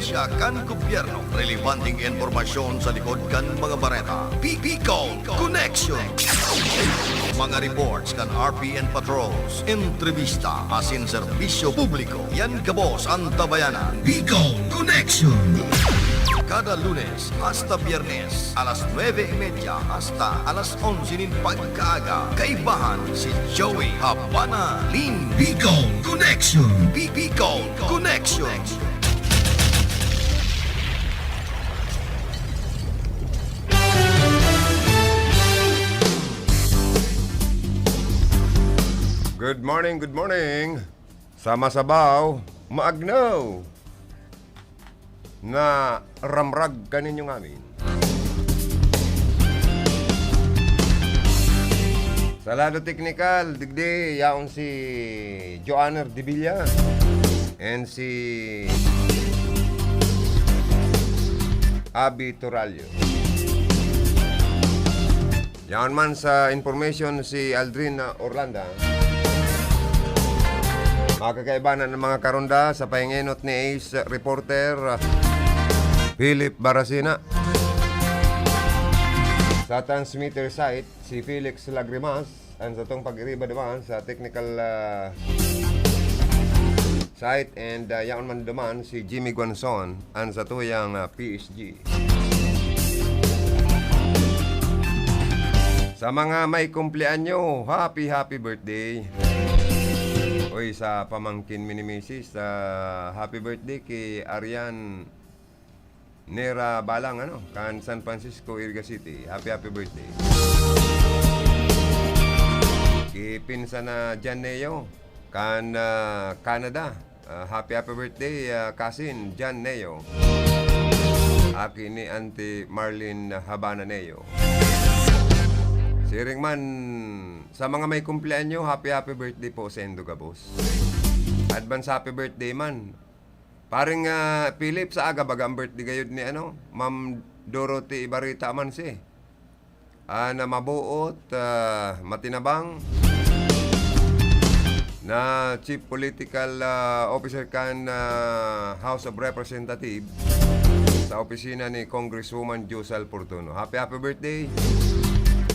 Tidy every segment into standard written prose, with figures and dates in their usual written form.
ahensya kan gobyerno. Relevanteng informasyon sa likod kan mga bareta. Bicol Connection. Mga reports kan RPN Patrols. Entrevista asin serbisyo publiko. Yan kabos ang tabayanan. Bicol Connection. Kada lunes hasta biyernes, alas 9:30 hasta alas 11 pagkaaga. Kaibahan si Joey Habana Lin. Bicol Connection. Bicol Connection. Good morning, good morning. Sama sabaw, maagnaw. Na ramrag kaninyong amin. Sa lado technical, digdi, yaon si Joanner Divilla and si Abby Toralio. Yaon man sa information si Aldrin Orlando. Makakaibanan ng mga karonda sa pahingenot ni Ace reporter Philip Barasina. Sa transmitter site, si Felix Lagrimas. Ang sa itong pag-iriba naman sa technical site. And yaon man naman si Jimmy Guanzon. Ang sa tuyang PSG. Sa mga may kumpleanyo, happy birthday. Oy, sa pamangkin mini Mrs. Happy birthday kay Arian Nera Balang, kan San Francisco, Iriga City. Happy birthday. Kay pinsan na Jan Neo, kan Canada. Happy birthday, cousin Jan Neo. Aki ni Auntie Marlene Habana Neo. Siring man, sa mga may kumpleanyo, happy birthday po sa Endo Gabos. Advance happy birthday man. Paring Philip sa aga bagang birthday gayud ni Ma'am Dorothy Ibarita man si. Na mabuot, matinabang na Chief Political Officer kan House of Representatives sa opisina ni Congresswoman Josal Portuno. Happy birthday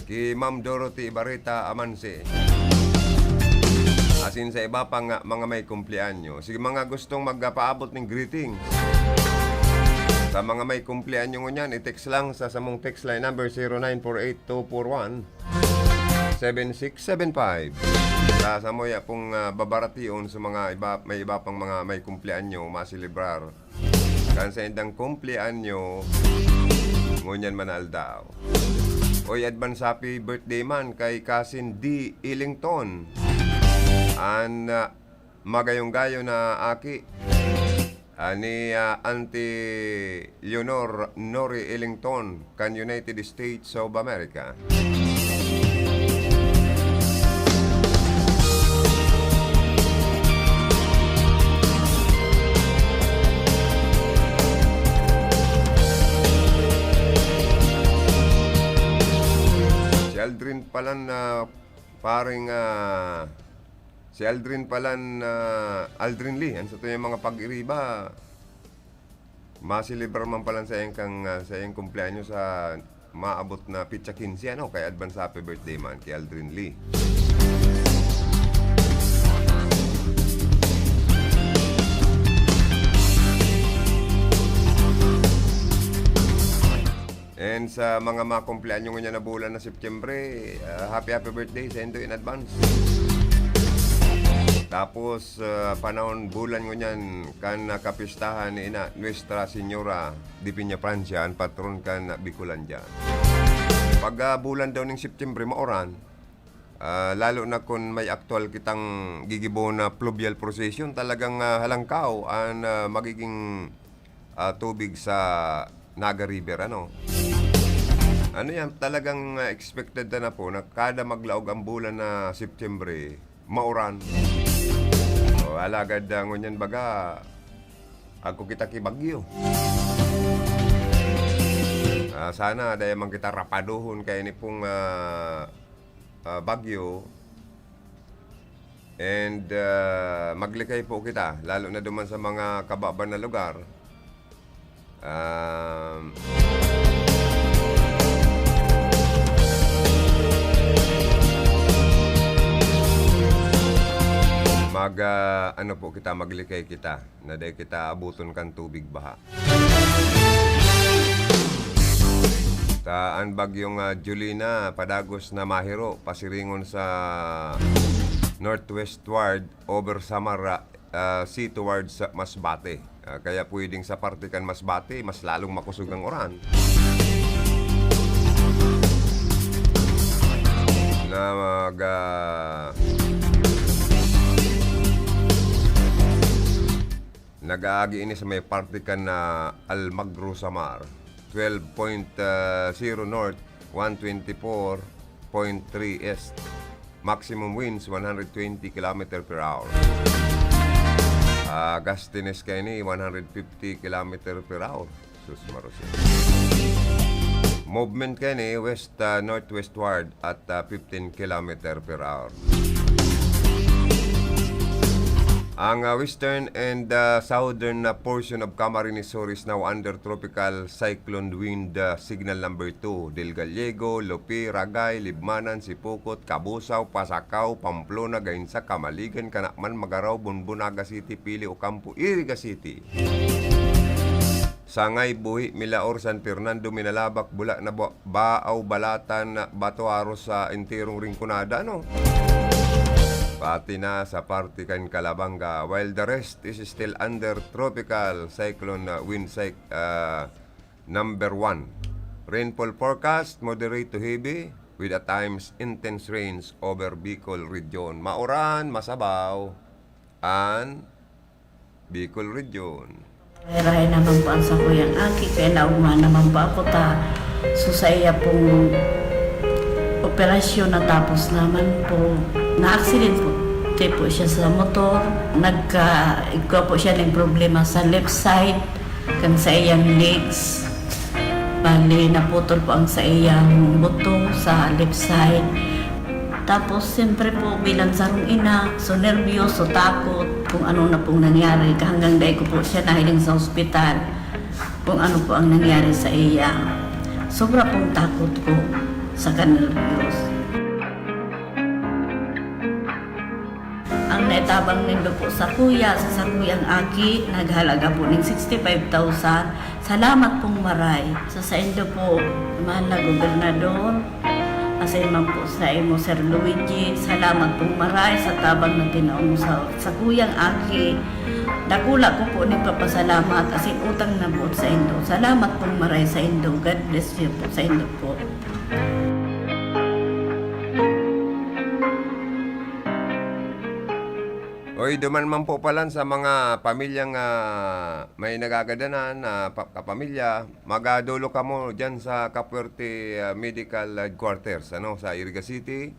kay Ma'am Dorothy Ibarita Amanse. Asin sa iba pang mga may kumpleanyo. Sige, mga gustong magpaabot ng greetings sa mga may kumpleanyo ngunyan, i-text lang sa samong text line number 0948-241-7675. Sa moya pong babaration sa mga may iba pang mga may kumpleanyo masilibrar. Kan sa indang kumpleanyo ngunyan manal daw. Oy, advance happy birthday man kay cousin D. Illington. An magayong-gayo na aki ni Auntie Leonor Nori Illington kan United States of America. Aldrin palan paring si Aldrin palan Aldrin Lee sa to yung mga pag-iriba masilibrar man palan sa iyang kumpleanyo sa maabot na pitsa 15 kay advance happy birthday man kay Aldrin Lee. And sa mga kumpleanyo niya na bulan na Setyembre, happy birthday sa Endo in advance. Tapos panahon bulan niyan kan kapistahan ni Nuestra Señora de Peña Francia, ang patron kan Bicolan dyan. Pag bulan daw ng Setyembre maoran, lalo na kung may aktual kitang gigibo na pluvial procession, talagang halangkaw ang magiging tubig sa Naga River, yan, talagang expected na po na kada maglaog ang bulan na Setyembre, mauran. So, alagad ngunyan baga, ako kita kibagyo. Sana dahil man kita rapaduhon kay ni pong bagyo. And maglikay po kita, lalo na duman sa mga kababan na lugar. Um, ano po kita, maglikay kita na dahil kita abuton kan tubig baha. Taan bagyong Julina, padagos na mahiro, pasiringon sa northwestward over Samara sea towards Masbate. Kaya pwedeng sa parte kan Masbate, mas lalong makusog ang oran. Na nag-aagi ini sa may parte kan na Almagro Samar 12.0 north 124.3 east, maximum winds 120 km per hour. Gastines kayo ni 150 km per hour. Sus marusin. Movement kayo ni west northwestward at 15 km per hour. Ang western and southern portion of Camarines Sur is now under tropical cyclone wind signal number 2. Del Gallego, Lopi, Ragay, Libmanan, Sipukot, Kabusaw, Pasakaw, Pamplona, Gainsa, Kamaligan, Kanakman, Magaraw, Bunbunaga City, Pili, Ocampo, Iriga City. Sangay, Buhi, Milaor, San Fernando, Minalabak, Bula na Baaw, Balatan, Batoaro sa entirong Rinconada, no? Pati na sa parte kan Calabanga, while the rest is still under tropical cyclone wind number 1. Rainfall forecast, moderate to heavy, with at times intense rains over Bicol region. Mauran, Masabaw, and Bicol region. Rahay naman po ang sa kuyang aki, kaya nauma naman po ako so sa iya pong operasyon natapos naman po, na-accident po. Po siya sa motor, nagka po siya ng problema sa left side, kan sa iyang legs. Bali, naputol po ang sa iyang buto sa left side. Tapos, siyempre po bilang sarong ina, so nervyoso, takot kung ano na pong nangyari. Hanggang dahil ko po siya nahiling sa ospital kung ano po ang nangyari sa iya. Sobra pong takot ko sa kanervyos. Ang naitabang nindo po sa kuyang aki, naghalaga po ng 65,000. Salamat pong maray. Sa indo po, mahal na gobernador, asayman po sa imo, Sir Luigi, salamat pong maray sa tabang na tinaon mo sa kuyang aki. Dakula ko po nagpapasalamat kasi utang na po sa indo. Salamat pong maray sa indo. God bless you po sa indo po. Oy, duman man po palan sa mga pamilyang may nagagadanan na kapamilya, magadulo ka mo dyan sa Capuerte Medical Headquarters, sa Iriga City.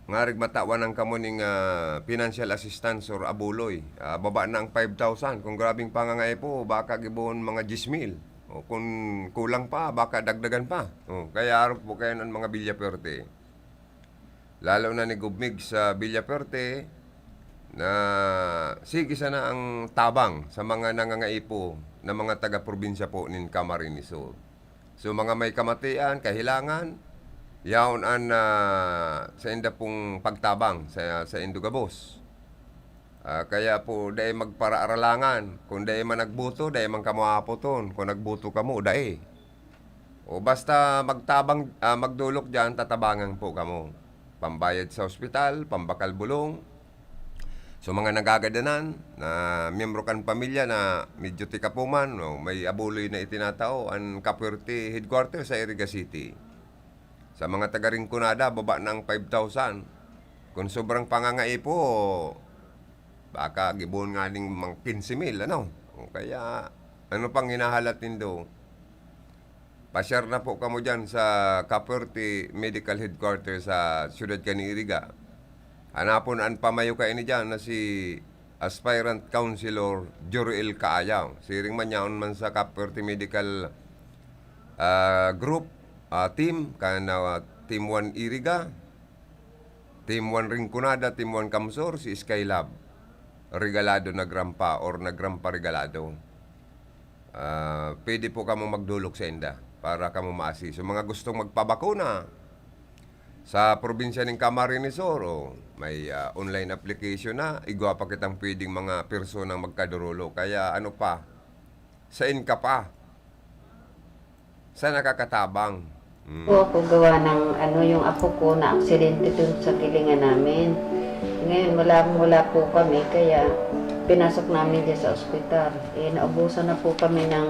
Ngarig matawan ang kamo ning financial assistance or abuloy. Baba na ang 5,000. Kung grabing pangangay po, baka gibuhon mga 10,000. O kung kulang pa, baka dagdagan pa. Kaya araw po kayo ng mga Villapuerte. Lalo na ni Gubmig sa Villapuerte na sige sana ang tabang sa mga nangangaipo na mga taga-probinsya po nin Camarines Sur. So mga may kamatian, kahilangan, yaon an sa inda pong pagtabang sa Indugabos. Kaya po dahil magparaaralangan, kung dahil man nagbuto, dahil man kamuapoton, kung nagbuto kamo, dahil. O basta magtabang, magdulok dyan, tatabangan po kamo. Pambayad sa ospital, pambakal bulong. So mga nagagadanan na miyembro kan pamilya na medyo tikapuman, may abuloy na itinatao ang Capuerte Headquarters sa Iriga City. Sa mga taga-Rinconada, baba ng 5,000. Kung sobrang pangangai po, baka gibuon nga ning mga 15,000, Kaya, ano pang hinahalat nindo? Pasyar na po kamo dyan sa Capuerte Medical Headquarters sa Siyudad Iriga. Hanapon ang pamayo ka ini dyan na si Aspirant Councilor Joriel Kaayaw. Siring man yaon man sa Capuerte Medical Group, team, Team 1 Iriga, Team 1 Rinconada, Team 1 Camsor, si Skylab. regalado na grampa or na grampa regalado. Pwede po kamo magdulog sa enda para kamo maasi. So mga gustong magpabakuna sa probinsya ng Camarines Sur, may online application na, igwa pa kitang pwedeng mga personang magkadurulo. Kaya ano pa, sain ka pa, sa nakakatabang. Po ako gawa ng yung apo ko na aksidente dun sa kilingan namin. Ngayon wala po kami kaya pinasok namin dyan sa ospital. Naubusan na po kami ng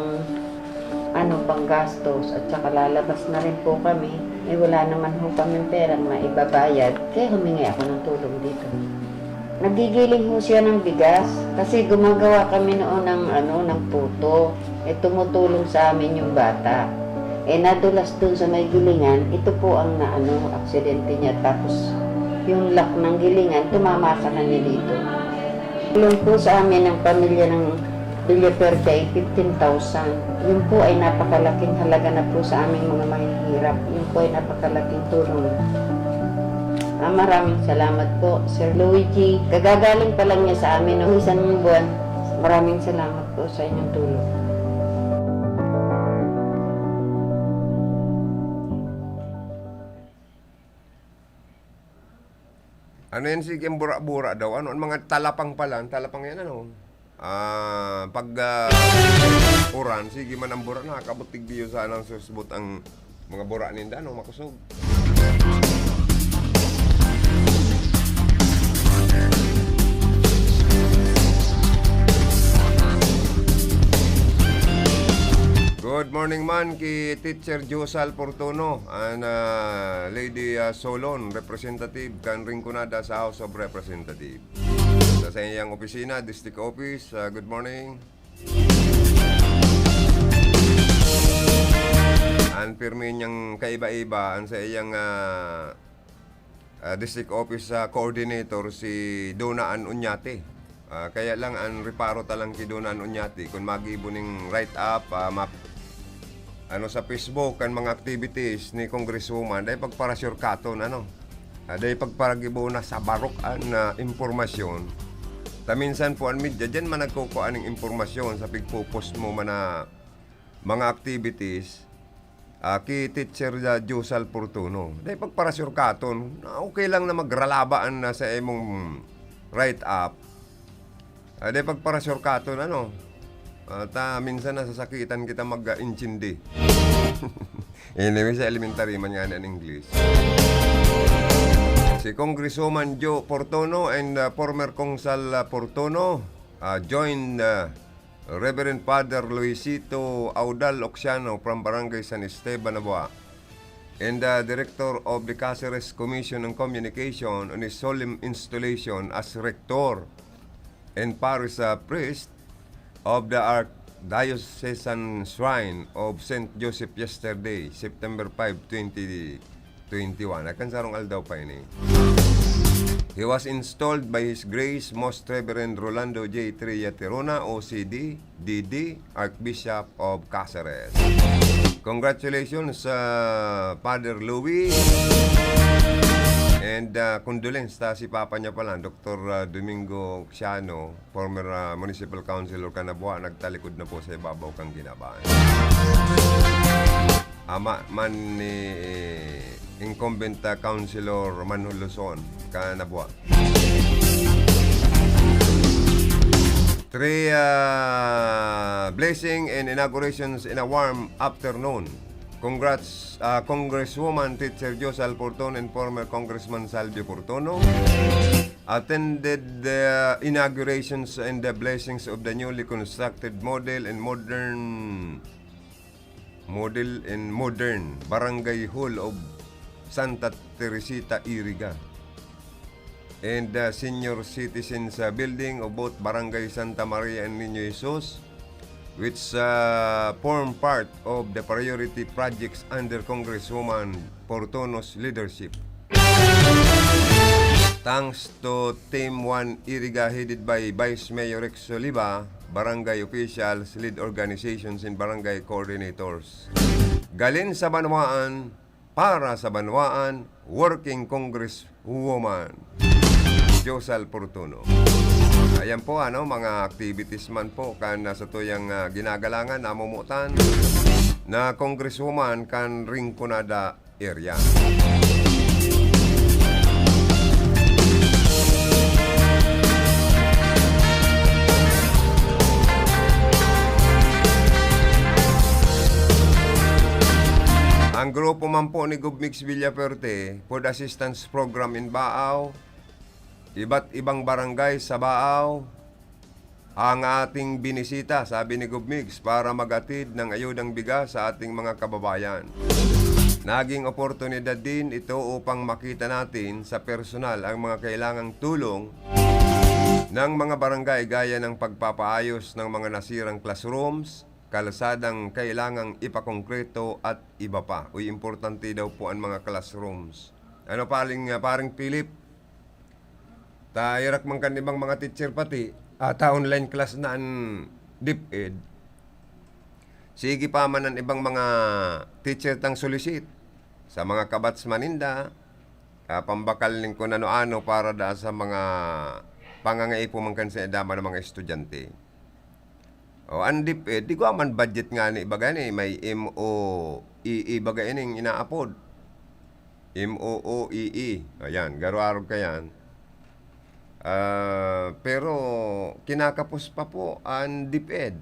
panggastos at saka lalabas na rin po kami. Wala naman po kami perang maibabayad kaya humingi ako ng tulong dito. Nagigiling ho siya ng bigas kasi gumagawa kami noon ng puto. Tumutulong sa amin yung bata. Nadulas dun sa may gilingan, ito po ang aksidente niya. Tapos yung lock ng gilingan, tumama sa kanya dito. Tulong po sa amin ng pamilya ng Villaperte ay 15,000. Yun po ay napakalaking halaga na po sa aming mga mahihirap. Yun po ay napakalaking tulong. Maraming salamat po, Sir Luigi. Kagagaling pa lang niya sa amin ng isang buwan. Maraming salamat po sa inyong tulong. Ano yan, sige, bura-bura daw. Ano, mga talapang pala. Talapang yan, pag uran, sige man ang bura, nakabutig diyo sana ang susbot ang mga bura ninda, makusog. Good morning man kay Teacher Josal Portono and Lady Solon, representative kan Rinconada sa House of Representatives. Sa iyang opisina, District Office, good morning. Ang pirmi niyang kaiba-iba, ang sa iyang District Office Coordinator si Donaan Unyate. Kaya lang, ang reparo talang ki Donaan Unyate, kung mag-ibo ng write-up, sa Facebook, kan mga activities ni Congresswoman, dahil pagparasure katon, dahil pagparagibo na sa barokan na impormasyon. Minsan po ang media, dyan man nagkukuha ng impormasyon sa pagpo-post mo man na mga activities kay Teacher Josal Portono. Dahil pagparasure katon, okay lang na magralabaan na sa imong write-up. Dahil pagparasure katon, minsan nasasakitan kita mag-intindi. Anyway, sa elementary man nga ng English. Si Congresswoman Joe Portono and former Consul Portono joined Reverend Father Luisito Audal Oxiano from Barangay San Esteban, Navoa, and the Director of the Cáceres Commission on Communication on his solemn installation as Rector and Parish Priest of the Archdiocesan Shrine of St. Joseph yesterday, September 5, 2021. Akan sarong aldaw pa ini. He was installed by His Grace Most Reverend Rolando J. Trillaterona, OCD, DD, Archbishop of Cáceres. Congratulations Father Louis. And condolence si Papa niya pala, Dr. Domingo Xiano, former Municipal Councilor Canaboa, nagtalikod na po sa ibabaw kang ginabaan. Ama man ni incumbent Councilor Manuel Luzon, Canaboa. 3 blessing and inaugurations in a warm afternoon. Congrats, Congresswoman Teacher Josal Portono and former Congressman Salvio Portono attended the inaugurations and the blessings of the newly constructed model and modern Barangay Hall of Santa Teresita, Iriga, and the Senior Citizens Building of both Barangay Santa Maria and Niño Jesus, which form part of the priority projects under Congresswoman Portono's leadership. Thanks to Team 1 Iriga headed by Vice Mayor Rex Oliva, barangay officials, lead organizations, and barangay coordinators. Galin sa Banwaan, para sa Banwaan, Working Congresswoman Josal Portono. Ayan po mga activities man po kan sa tuyang ginagalangan namumutan na congresswoman kan Rinconada area. Ang grupo man po ni Gubmix Villaperte, Food Assistance Program in Baaw, iba't ibang barangay sa Baaw, ang ating binisita, sabi ni Gubmix, para magatid ng ayudang bigas sa ating mga kababayan. Naging oportunidad din ito upang makita natin sa personal ang mga kailangang tulong ng mga barangay gaya ng pagpapaayos ng mga nasirang classrooms, kalsadang kailangang ipakongkreto at iba pa. Uy, importante daw po ang mga classrooms. Paring Philip, irak man kan ibang mga teacher pati, online class na ang DepEd. Sige pa man ang ibang mga teacher tang solicit sa mga kabats maninda, pambakal ning kung ano-ano para da sa mga pangangaipo man kan sa edama ng mga estudyante. O ang DepEd, di ko man budget nga ni ibaga ni, may MOEE baga ining inaapod. MOOEE. Ayan, garo-araw ka yan. Pero kinakapos pa po ang DepEd.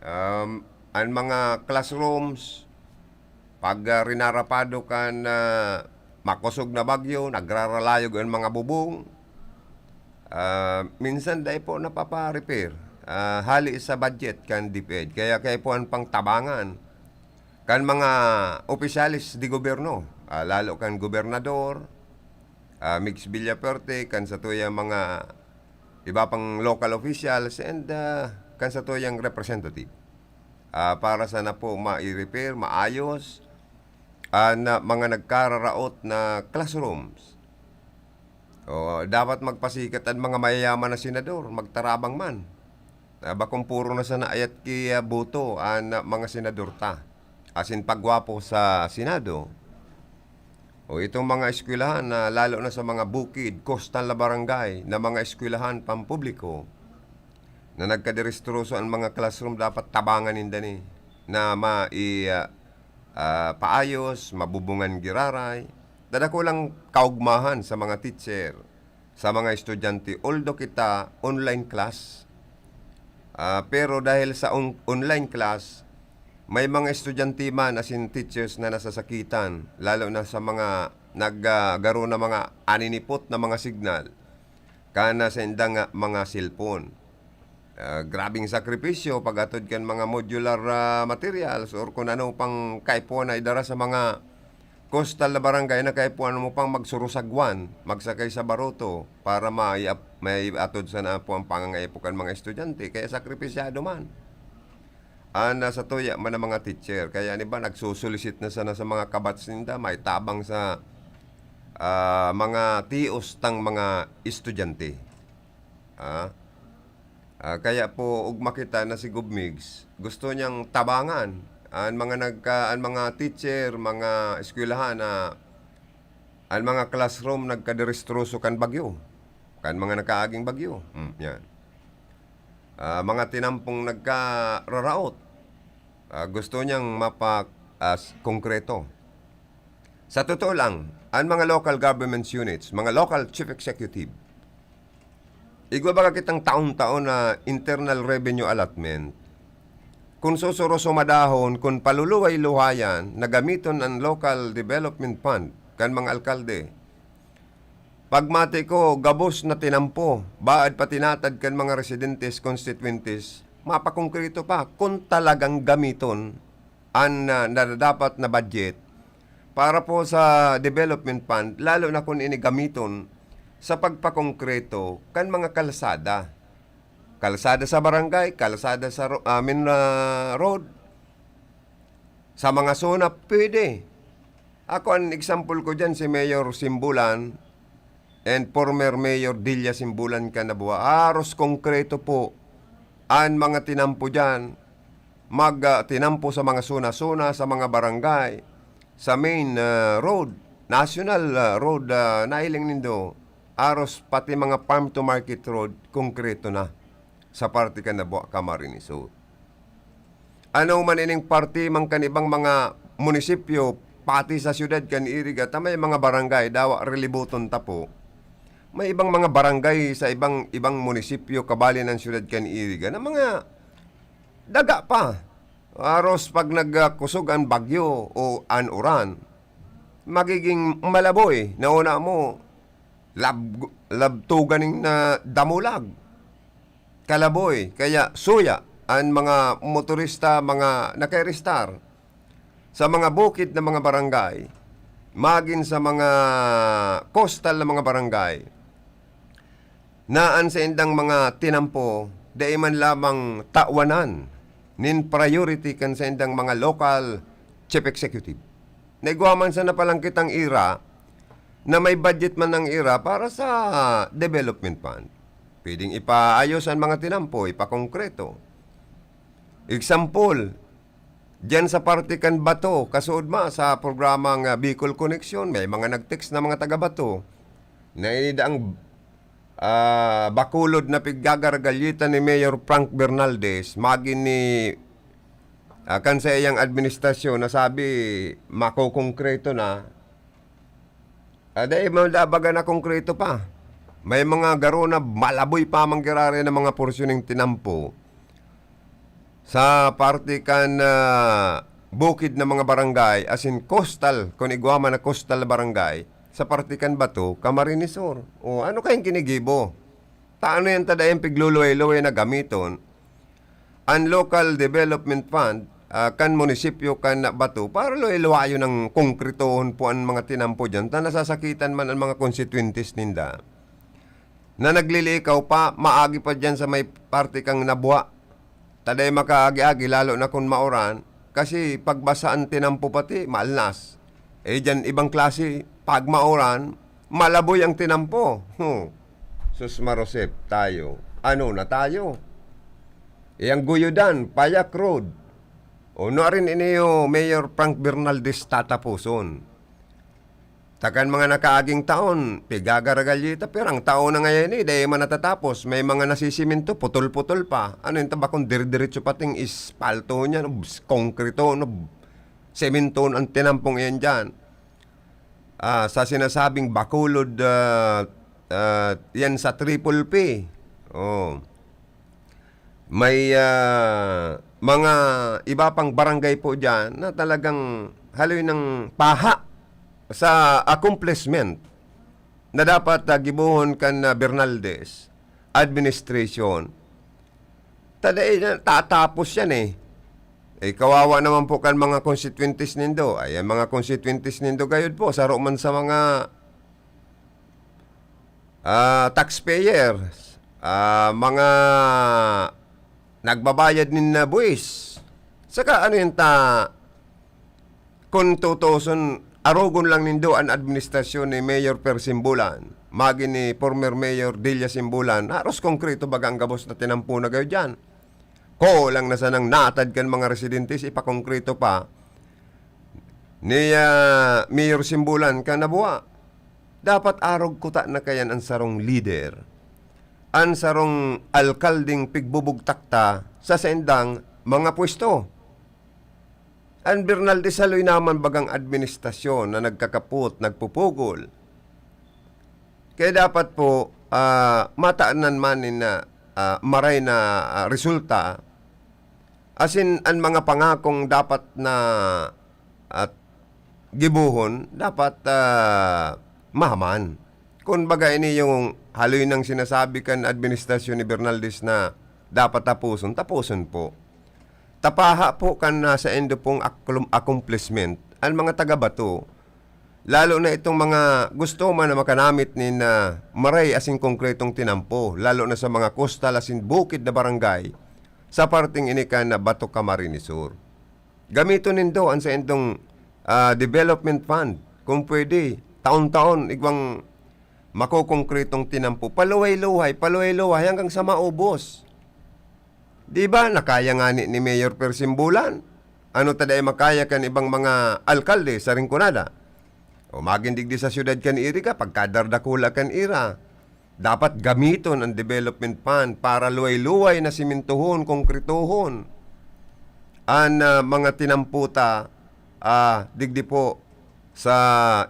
Ang mga classrooms, pag rinarapado kan makusog na bagyo, nagraralayog ang mga bubong, minsan dahil po napapa-repair. Hali sa budget kan DepEd. Kaya po ang pangtabangan kan mga opisyalis di gobyerno, lalo kan gobernador, Mix Villaperte, kan sa tuyang mga iba pang local officials, and kan sa tuyang representative. Para sana po ma-repair, maayos, na mga nagkararaot na classrooms. Dapat magpasikat ang mga mayayaman na senador, magtarabang man. Bakong puro na sana ayat ki boto ang mga senador ta. Asin pagwapo sa Senado. Itong mga eskwelahan na lalo na sa mga bukid, coastal na barangay, na mga eskwelahan pampubliko, na nagkadirestroso ang mga classroom, dapat tabangan ninda ni na paayos, mabubungan giraray. Dadako lang kaugmahan sa mga teacher, sa mga estudyante, although kita online class. Pero dahil sa online class, may mga estudyante man asin teachers na nasasakitan, lalo na sa mga naggaro na mga aninipot na mga signal, kana sa indang mga cellphone. Grabing sakripisyo pagatod kan mga modular materials or kung ano pang kaipuan na idara sa mga coastal na barangay na kaipuan mo pang magsurusagwan, magsakay sa baroto para may atod sa na po ang pangangaipukan mga estudyante. Kaya sakripisyado man. Sa tuya man ang mga teacher. Kaya nagsusulisit na sana sa mga kabats ninda, may tabang sa mga tios tang mga estudyante. Kaya po ug makita na si Gubmigs, gusto niyang tabangan ang mga teacher, mga eskwelahan na ang mga classroom nagkadirestroso kan bagyo, kan mga nakaaging bagyo. Yan. Mga tinampong nagkararaot. Gusto niyang konkreto. Sa totoo lang, ang mga local government units, mga local chief executive, igwa baga kitang taon-taon na internal revenue allotment, kung susuro sumadahon, kung paluluway-luhayan, nagamiton ang local development fund, kan mga alkalde, pagmati ko, gabos na tinampo, baad pa tinatad kan mga residentes, constituentes, mapakongkrito pa, kung talagang gamiton ang dapat na budget para po sa development fund, lalo na kung inigamiton sa pagpakongkreto kan mga kalsada. Kalsada sa barangay, kalsada sa road. Sa mga zona, pwede. Ako, ang example ko dyan, si Mayor Simbulan and former Mayor Dilia Simbulan Canaboa. Aros konkreto po ang mga tinampo dyan. Tinampo sa mga zona-zona, sa mga barangay, sa main road, national road, nailing nindo. Aros pati mga farm to market road, konkreto na. sa party kan nabuwa Camarines Sur. Ano man ining party mang kanibang mga munisipyo pati sa syudad kan Iriga ta may mga barangay dawa relibuton ta po. May ibang mga barangay sa ibang munisipyo kabali ng syudad kan Iriga na mga daga pa. Aros pag nagkusog ang bagyo o anuran, magiging malaboy. Nauna mo, labtuganing na damulag. Kalaboy. Kaya suya ang mga motorista, mga nakarestar sa mga bukid na mga barangay, magin sa mga coastal na mga barangay, naan sa indang mga tinampo, dahil man lamang tawanan, nin priority kan sa indang mga local chief executive. Naigwaman sa napalang kitang ira, na may budget man ng ira para sa development fund. Pwedeng ipaayos ang mga tinampo, ipakongkreto. Example, dyan sa Partikan Bato, kasuod ma sa programang Bicol Connection, may mga nag-text na mga taga-Bato na inidaang bakulod na piggagargalyitan ni Mayor Frank Bernaldez, magin ni kansayang administrasyon na sabi makokongkreto na, dahil malabaga na konkreto pa. May mga garo na malaboy pa manggirari ng mga porsyoning tinampo sa Partikan bukid na mga barangay, as in coastal, kung igwama na coastal barangay, sa Partikan Bato, Camarines Sur. O ano kayong kinigibo? Taano yan tadayang pigluluway-luway na gamiton? Ang local development fund, kan munisipyo kan Bato, para luway-luwayo ng konkretohon po ang mga tinampo dyan, ta nasasakitan man ang mga constituencies ninda. Na naglilikaw pa, maagi pa dyan sa may Partikang nabuwa. Taday makaagi-agi, lalo na kung mauran, kasi pagbasaan tinampo pati, malnas. Dyan ibang klase, pag mauran, malaboy ang tinampo. Sus marosep, tayo. Ano na tayo? Ang Guyudan, Payak Road. O no rin iniyo, Mayor Frank Bernaldez tatapuson. Takan mga nakaaging taon, pigagaragalita, pero ang taon na ngayon dahil man natatapos, may mga nasisiminto, putol-putol pa. Ano yung tabakong dir-diretso pating ispalto niya, konkreto, semento ang tinampong yan dyan. Sa sinasabing bakulod, yan sa Triple P. May mga iba pang barangay po dyan na talagang haloy ng paha sa accomplishment na dapat gibuhon kan Bernaldez administration. Tatapos yan kawawa naman po kan mga constituencies nindo. Ay, mga constituencies nindo gayud po, saro man sa mga taxpayers, mga nagbabayad nin na buwis. Saka ano yun kung tutuson, arogon lang nindo ang administrasyon ni Mayor Per Simbulan, magi ni former Mayor Delia Simbulan, haros konkreto baga ang gabos na tinampo na gayo dyan. Ko lang na sanang natad kan mga residentes, ipakongkreto pa ni Mayor Simbulan ka nabuwa. Dapat arog kuta na kayan ang sarong leader, ang sarong alkalding pigbubugtakta sa sendang mga pwesto. Ang Bernaldez saloy naman bagang administrasyon na nagkakaput, nagpupugol. Kaya dapat po mataanan man na maray na resulta, asin ang mga pangakong dapat na gibuhon, dapat mahaman. Kung baga ini yung haloy ng sinasabi kan administrasyon ni Bernaldez na dapat tapuson po. Tapaha po kan sa endo pong accomplishment ang mga taga-Bato, lalo na itong mga gusto man na makanamit ni na maray asing konkretong tinampo, lalo na sa mga coastal asin bukid na barangay sa parting inikan na Bato Camarines Sur. Gamito nindo ang sa endong development fund, kung pwede, taon-taon igwang makokongkretong tinampo, paluway-luhay hanggang sa maubos. Di ba nakaya nga ni Mayor Per Simbulan? Ano taday makaya kan ibang mga alkalde sa Rinconada? O magindigdi sa syudad kan iri ka, pagkadardakula kan ira. dapat gamiton ang development fund para luway-luway na simintuhon, konkretuhon ang mga tinamputa digdi po sa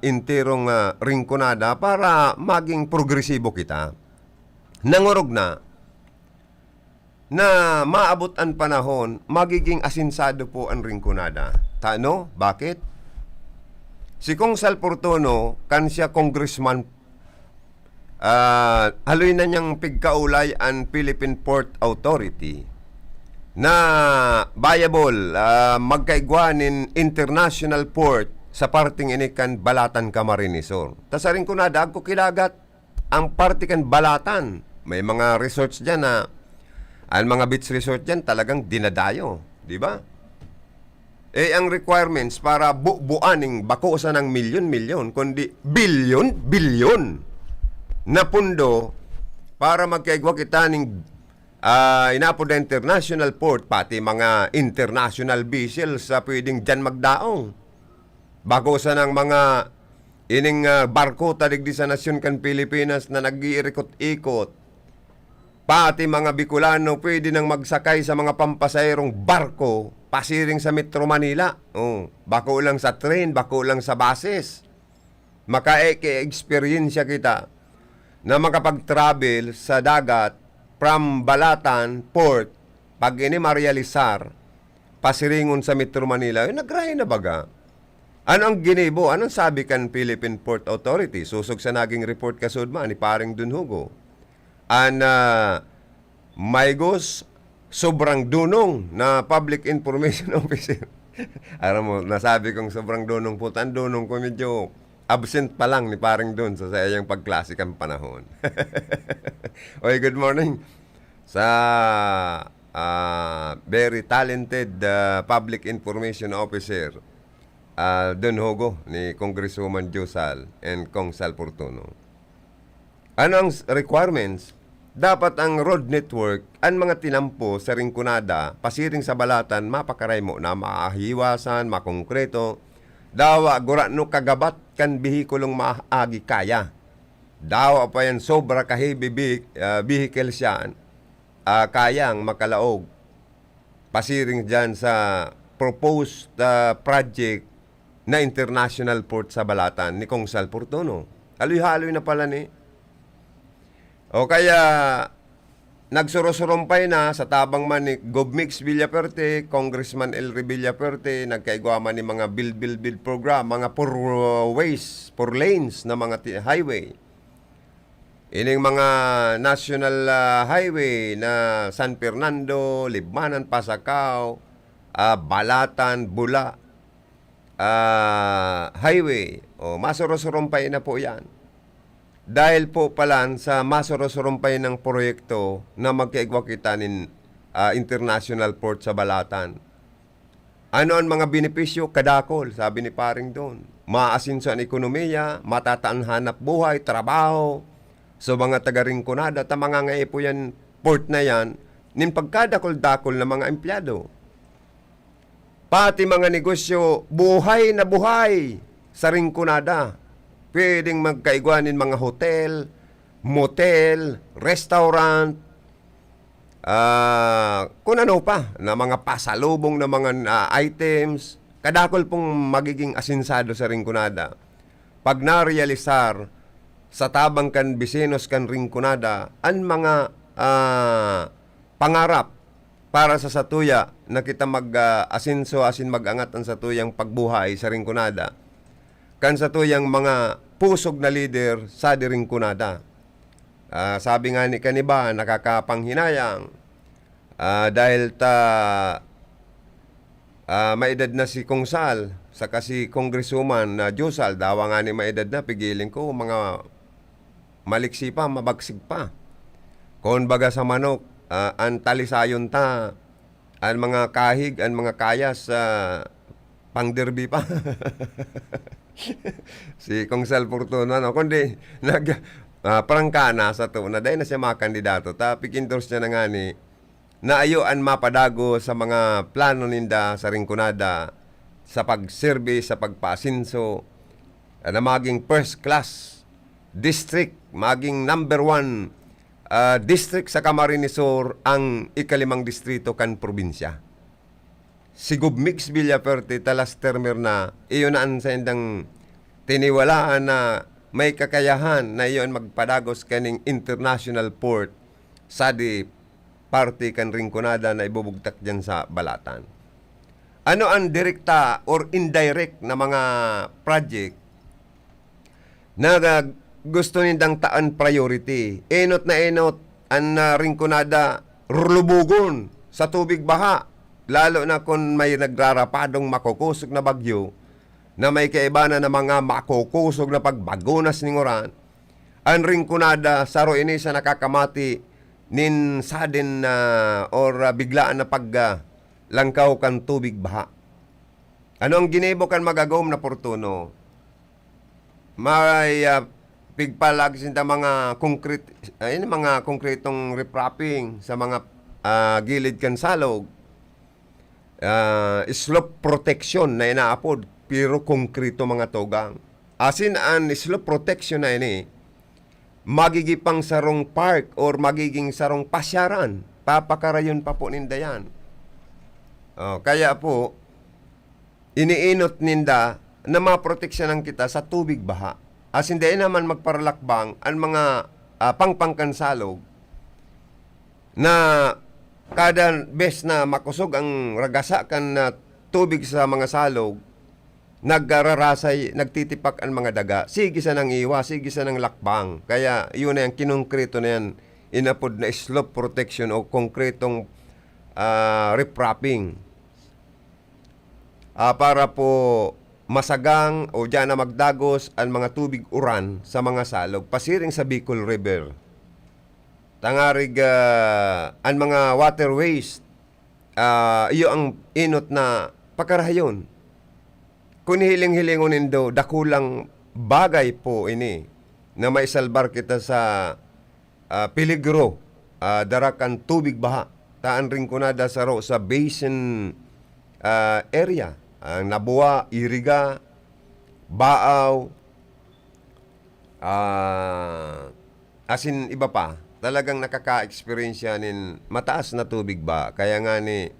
intirong ringkunada para maging progresibo kita. Nangurog na maabot ang panahon, magiging asinsado po ang ringkunada. Tano? Bakit? Si Kong Sal Portono, kan siya congressman, haloy na niyang pigkaulay ang Philippine Port Authority na viable magkaigwanin international port sa parting inikan Balatan Camarines Sur. Ta sa ringkunada, agko kilagat ang partikan Balatan. May mga resorts dyan na ang mga beach resort dyan talagang dinadayo, di ba? Ang requirements para buaning bakusan ng milyon-milyon, kundi bilyon-bilyon na pundo para magkaigwa kita ng inapod na international port, pati mga international vessels sa pwedeng dyan magdaong. Bakusan ng mga ining barko tadigdi sa nasyon kan Pilipinas na nag-iikot-ikot. Pati mga Bicolano pwede nang magsakay sa mga pampasayrong barko pasiring sa Metro Manila. Bako lang sa train, bako lang sa buses. Maka-experience kita na makapag-travel sa dagat from Balatan Port pag ini marealisar pasiringon sa Metro Manila. Nagrahe na baga. Ano ang ginibo? Anong sabi kan Philippine Port Authority? Susog sa naging report kasudma ni paring Dunhugo. Maygos sobrang dunong na public information officer. Alam mo, nasabi kong sobrang dunong po. Ang dunong ko medyo absent pa lang ni paring Dun sa sayang pagklasikang panahon. Oy, good morning sa very talented public information officer Dunhugo ni Congresswoman Josal and Kong Sal Portono. Ano ang requirements? Dapat ang road network, ang mga tinampo sa ringkunada, pasiring sa Balatan, mapakaray mo na maahiwasan, makongkreto. Dawa, gura no kagabat kan bihikulong maagi kaya. Dawa pa yan, sobra ka heavy vehicle siya, kayang makalaog. Pasiring dyan sa proposed project na international port sa Balatan ni Kong Sal Portono. Haloy-haloy na pala ni. O kaya, nagsurosurumpay na sa tabang man ni Govmix Villaperte, Congressman Elry Villaperte, nagkaigwaman ni mga build program, mga for ways, for lanes na mga highway. Ining mga national highway na San Fernando, Libmanan, Pasacao, Balatan, Bula, highway. O, masurosurumpay na po yan. Dahil po palan sa masurosurumpay ng proyekto na magkaigwa kita ng international port sa Balatan. Ano ang mga benepisyo? Kadakol, sabi ni paring doon. Maasinso ang ekonomiya, matataan hanap buhay, trabaho, so mga taga-ringkunada, mga ngaipo yan, port na yan, nin pagkadakol-dakol na mga empleyado. Pati mga negosyo, buhay na buhay sa ringkunada. Pwedeng magkaigwanin mga hotel, motel, restaurant, kung ano pa, na mga pasalubong na mga items, kadakol pong magiging asinsado sa ringkunada. Pag narealisar sa tabang kan bisinos kan ringkunada, ang mga pangarap para sa satuya na kita mag-asinso asin mag-angat ang satuyang pagbuhay sa ringkunada. Kan sa tuyang mga pusog na leader sa ringkunada. Sabi nga ni kaniba, nakakapanghinayang dahil maedad na si Kong Sal, saka si Congresswoman na Josal, dawa nga ni maedad na, pigiling ko, mga maliksi pa, mabagsig pa. Kung baga sa manok, ang talisayon ta, ang mga kahig, ang mga kayas, pangderby pa. Si Kong Sal Portono, kundi prangkana sa to, na dahil na siya mga kandidato, pick-endorse niya na nga ni, na ayoan mapadago sa mga plano ninda sa ringkunada, sa pag-service, sa pagpasinso, na maging first class district, maging number 1 district sa Camarines Sur ang ikalimang distrito kan probinsya. Si Gubmix Villaperte talas termer na iyon na ang sa indang tiniwalaan na may kakayahan na iyon magpadagos kaning international port sa di party kan Rinconada na ibubugtak dyan sa Balatan. Ano ang direkta or indirect na mga project na gusto nindang taan priority? Enot na enot ang Rinconada rulubugon sa tubig baha. Lalo na kung may nagrarapadong makukusog na bagyo na may kaibanan na mga makukusog na pagbagunas ng oran. Ang Rinconada saro ini sa nakakamati nin sudden or biglaan na paglangkaw kan tubig baha. Ano ang ginebo kan magagawom na portuno? May pigpalag sinta mga concrete mga konkretong repropping sa mga gilid kan salog. Slope protection na inaapod pero konkreto mga togang. Asin ang slope protection na ini magigipang sarong park or magiging sarong pasyaran. Papakarayon pa po ninda yan. Kaya po, iniinot ninda na maproteksyonan kita sa tubig baha. As hindi naman magparalakbang ang mga pangpangkansalog na kada bes na makusog ang ragasa kan na tubig sa mga salog, nagrarasay, nagtitipak ang mga daga. Sige sa nang iwa, sige sa nang lakbang. Kaya yun na yung kinongkrito na yan, inapod na slope protection o konkretong riprapping. Para po masagang o dyan na magdagos ang mga tubig uran sa mga salog, pasiring sa Bicol River. Tangarig ang mga waterways, iyo ang inot na pakarahayon. Kung hiling-hilingunin do, dakulang bagay po ini na may salbar kita sa peligro, darakan tubig baha. Taan Rinconada sa basin area. Ang Nabua, Iriga, Baaw, asin iba pa. Talagang nakaka-experience nin mataas na tubig ba. Kaya nga ni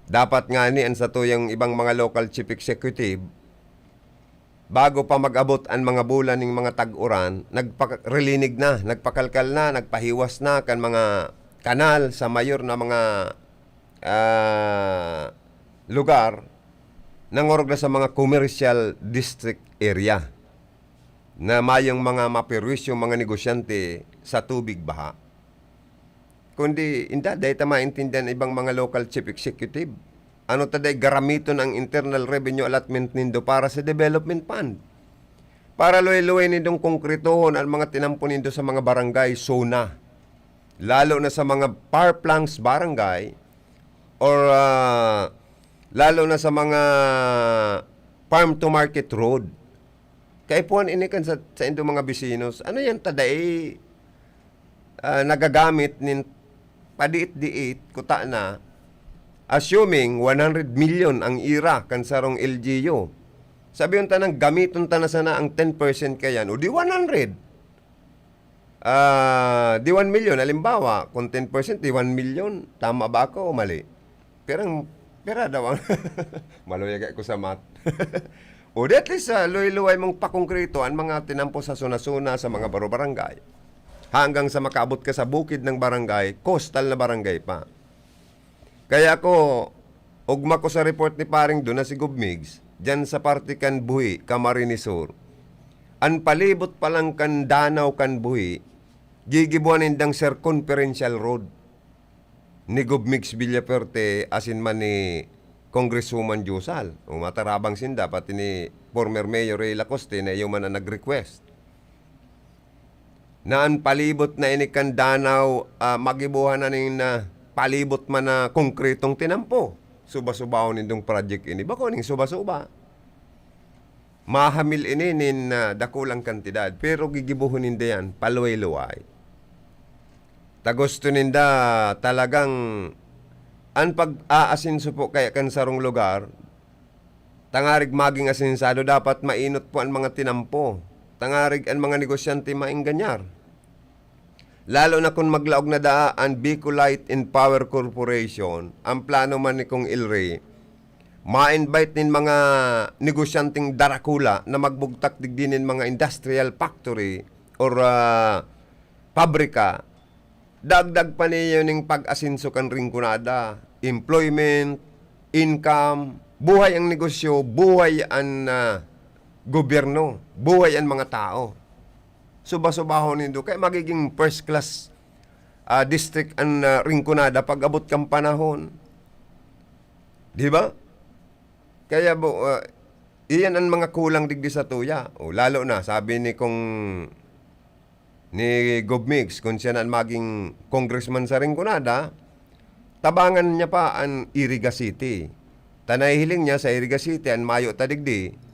dapat nga ni ang sa to yung ibang mga local chief executive, bago pa mag-abot ang mga bulan ng mga tag-uran, nagpakarinig na, nagpakalkal na, nagpahiwas na kan mga kanal sa mayor na mga lugar nang orog na sa mga commercial district area na mayong mga mapirwisyo mga negosyante sa tubig baha. Kundi, inda, dahil maintindihan ibang mga local chief executive. Ano taday garamiton ang internal revenue allotment nindo para sa development fund. Para luwi-luwi nindong konkretohon ang mga tinampo nindo sa mga barangay, zona. Lalo na sa mga power plants barangay or lalo na sa mga farm to market road. Kaya po inikan sa indo mga bisinos, ano yan taday nagagamit nin padiit-diit, kuta na, assuming 100 million ang ira kan sarong LGU. Sabi yung tanang gamiton ta na sana ang 10% kayan, o di 100. Di 1 million, halimbawa, kung 10%, di 1 million. Tama ba ako o mali? Pera daw ang maluyag ko sa math. O di at least luy-luway mong pakongkrito ang mga tinampo sa suna-suna sa mga baro-barangay. Hanggang sa makaabot ka sa bukid ng barangay, coastal na barangay pa. Kaya ako, ugma ko sa report ni paring doon na si Gubmigs, dyan sa parte kan Buhi, Camarines Sur, ang palibot palang kan Danaw kan Buhi, gigibuan nindang circumferential road ni Gubmigs Villaperte asin man ni Congresswoman Jusal. Umatarabang sinda, pati ni former Mayor Ray Lacoste na yung man na nag-request. Na ang palibot na inikan Danaw, magibuhan na ning palibot man na konkretong tinampo. Suba-subaw nindong project ini. Bako ning suba-suba. Mahamil ini nin dakulang kantidad. Pero gigibuhon ninda yan, paluway-luway. Tagusto ninda talagang ang pag-aasinso po kaya kan sarong lugar, tangarig maging asinsado, dapat mainot po ang mga tinampo. tangarig ang mga negosyante mainganyar. Lalo na kung maglaog na daan Bicolite and Power Corporation, ang plano man ni Kong Ilre, ma-invite nin mga negosyanteng darakula na magbugtak digdinin mga industrial factory or pabrika, dagdag pa niyo ning pag-asinso kan ringkunada, employment, income, buhay ang negosyo, buhay ang gobyerno, buhay ang mga tao. Suba-subahon nindo kay magiging first class district ang ringkunada pag abot kang panahon. Di ba? Kaya iyan ang mga kulang digdi sa tuya. O, lalo na, sabi ni Gov Mix, kung siya na maging congressman sa ringkunada, tabangan niya pa ang Iriga City. Tanay hiling niya sa Iriga City, ang mayo tadigdi,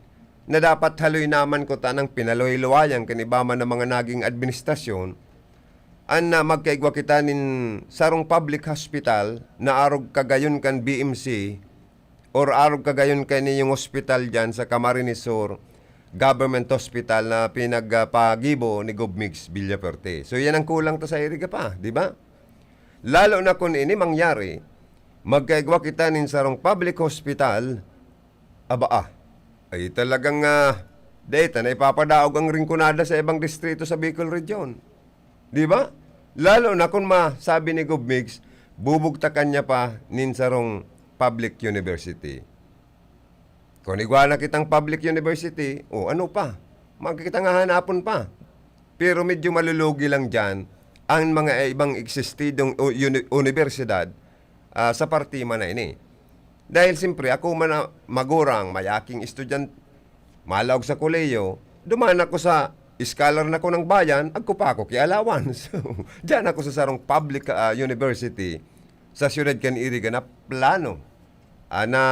na dapat haloy naman ko tanang pinaloy-luwayang kanibaman ng mga naging administrasyon an na magkaigwa kita nin sarong public hospital na arog kagayon kan BMC or arog kagayon kan yung hospital dyan sa Camarines Sur government hospital na pinagpagibo ni Gobmix Villaperte. So yan ang kulang to sa Iriga pa, di ba? Lalo na kung ini mangyari, magkaigwa kita nin sarong public hospital, ay talagang data na ipapadaog ang ringkunada sa ibang distrito sa Bicol Region. Di ba? Lalo na kung masabi ni Gobmix, bubugtakan niya pa ninsarong public university. Kung igwa kitang public university, ano pa? Magkikita nga hanapon pa. Pero medyo malulugi lang dyan ang mga ibang eksistidong universidad sa partima na ini. Dahil siyempre, ako man magurang, mayaking estudyant, malawag sa koleyo, dumaan ako sa scholar na ko ng bayan, agko pa ako kialawan. So, dyan ako sa sarong public university sa Ciudad Can Iriga na plano na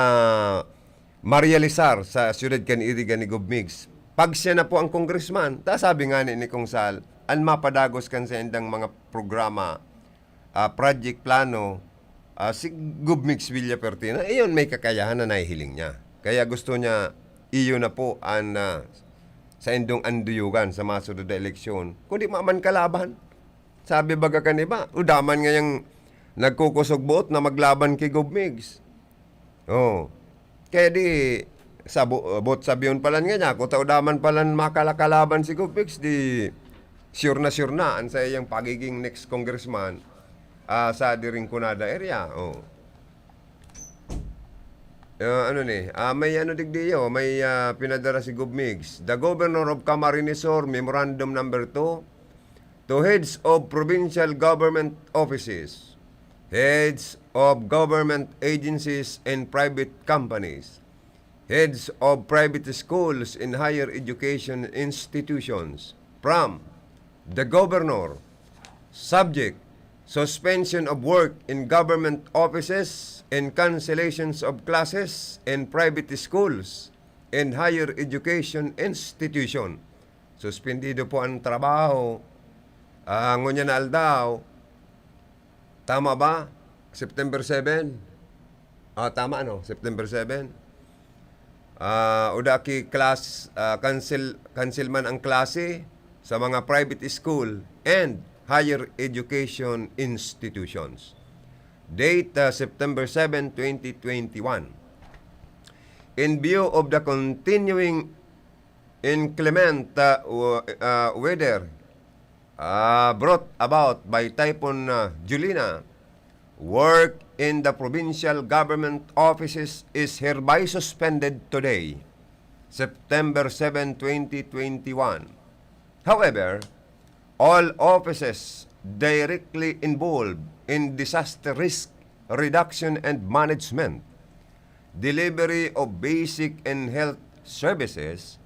marealisar sa Ciudad Can Iriga ni Gobmix. Pag siya na po ang congressman, sabi nga ni Kong Sal, ang mapadagos kan sa indang mga programa, project plano, si Gobmix Villaperte, iyon may kakayahan na nahihiling niya. Kaya gusto niya, iyo na po ang sa indong anduyugan sa masunod na eleksyon. Kundi maman kalaban. Sabi baga kaniba, udaman nga yung nagkukusog buot na maglaban kay Gobmix. Kaya di, bot sabiyon palan nga niya, kung taudaman palan makalakalaban si Gobmix, di sure na ang sa iyang pagiging next congressman sa Ringkunada area. May may pinadara si Gobmix. The Governor of Camarines Sur, Memorandum Number 2, to heads of provincial government offices, heads of government agencies and private companies, heads of private schools and higher education institutions, from the Governor, subject suspension of work in government offices and cancellations of classes in private schools and higher education institution. Suspendido po ang trabaho. Ngunyan na aldaw. Tama ba? September 7? Tama September 7. Udaki class, cancel man ang klase sa mga private school and higher education institutions. Date, September 7, 2021. In view of the continuing inclement weather brought about by Typhoon Julina, work in the provincial government offices is hereby suspended today, September 7, 2021. However, all offices directly involved in disaster risk reduction and management, delivery of basic and health services,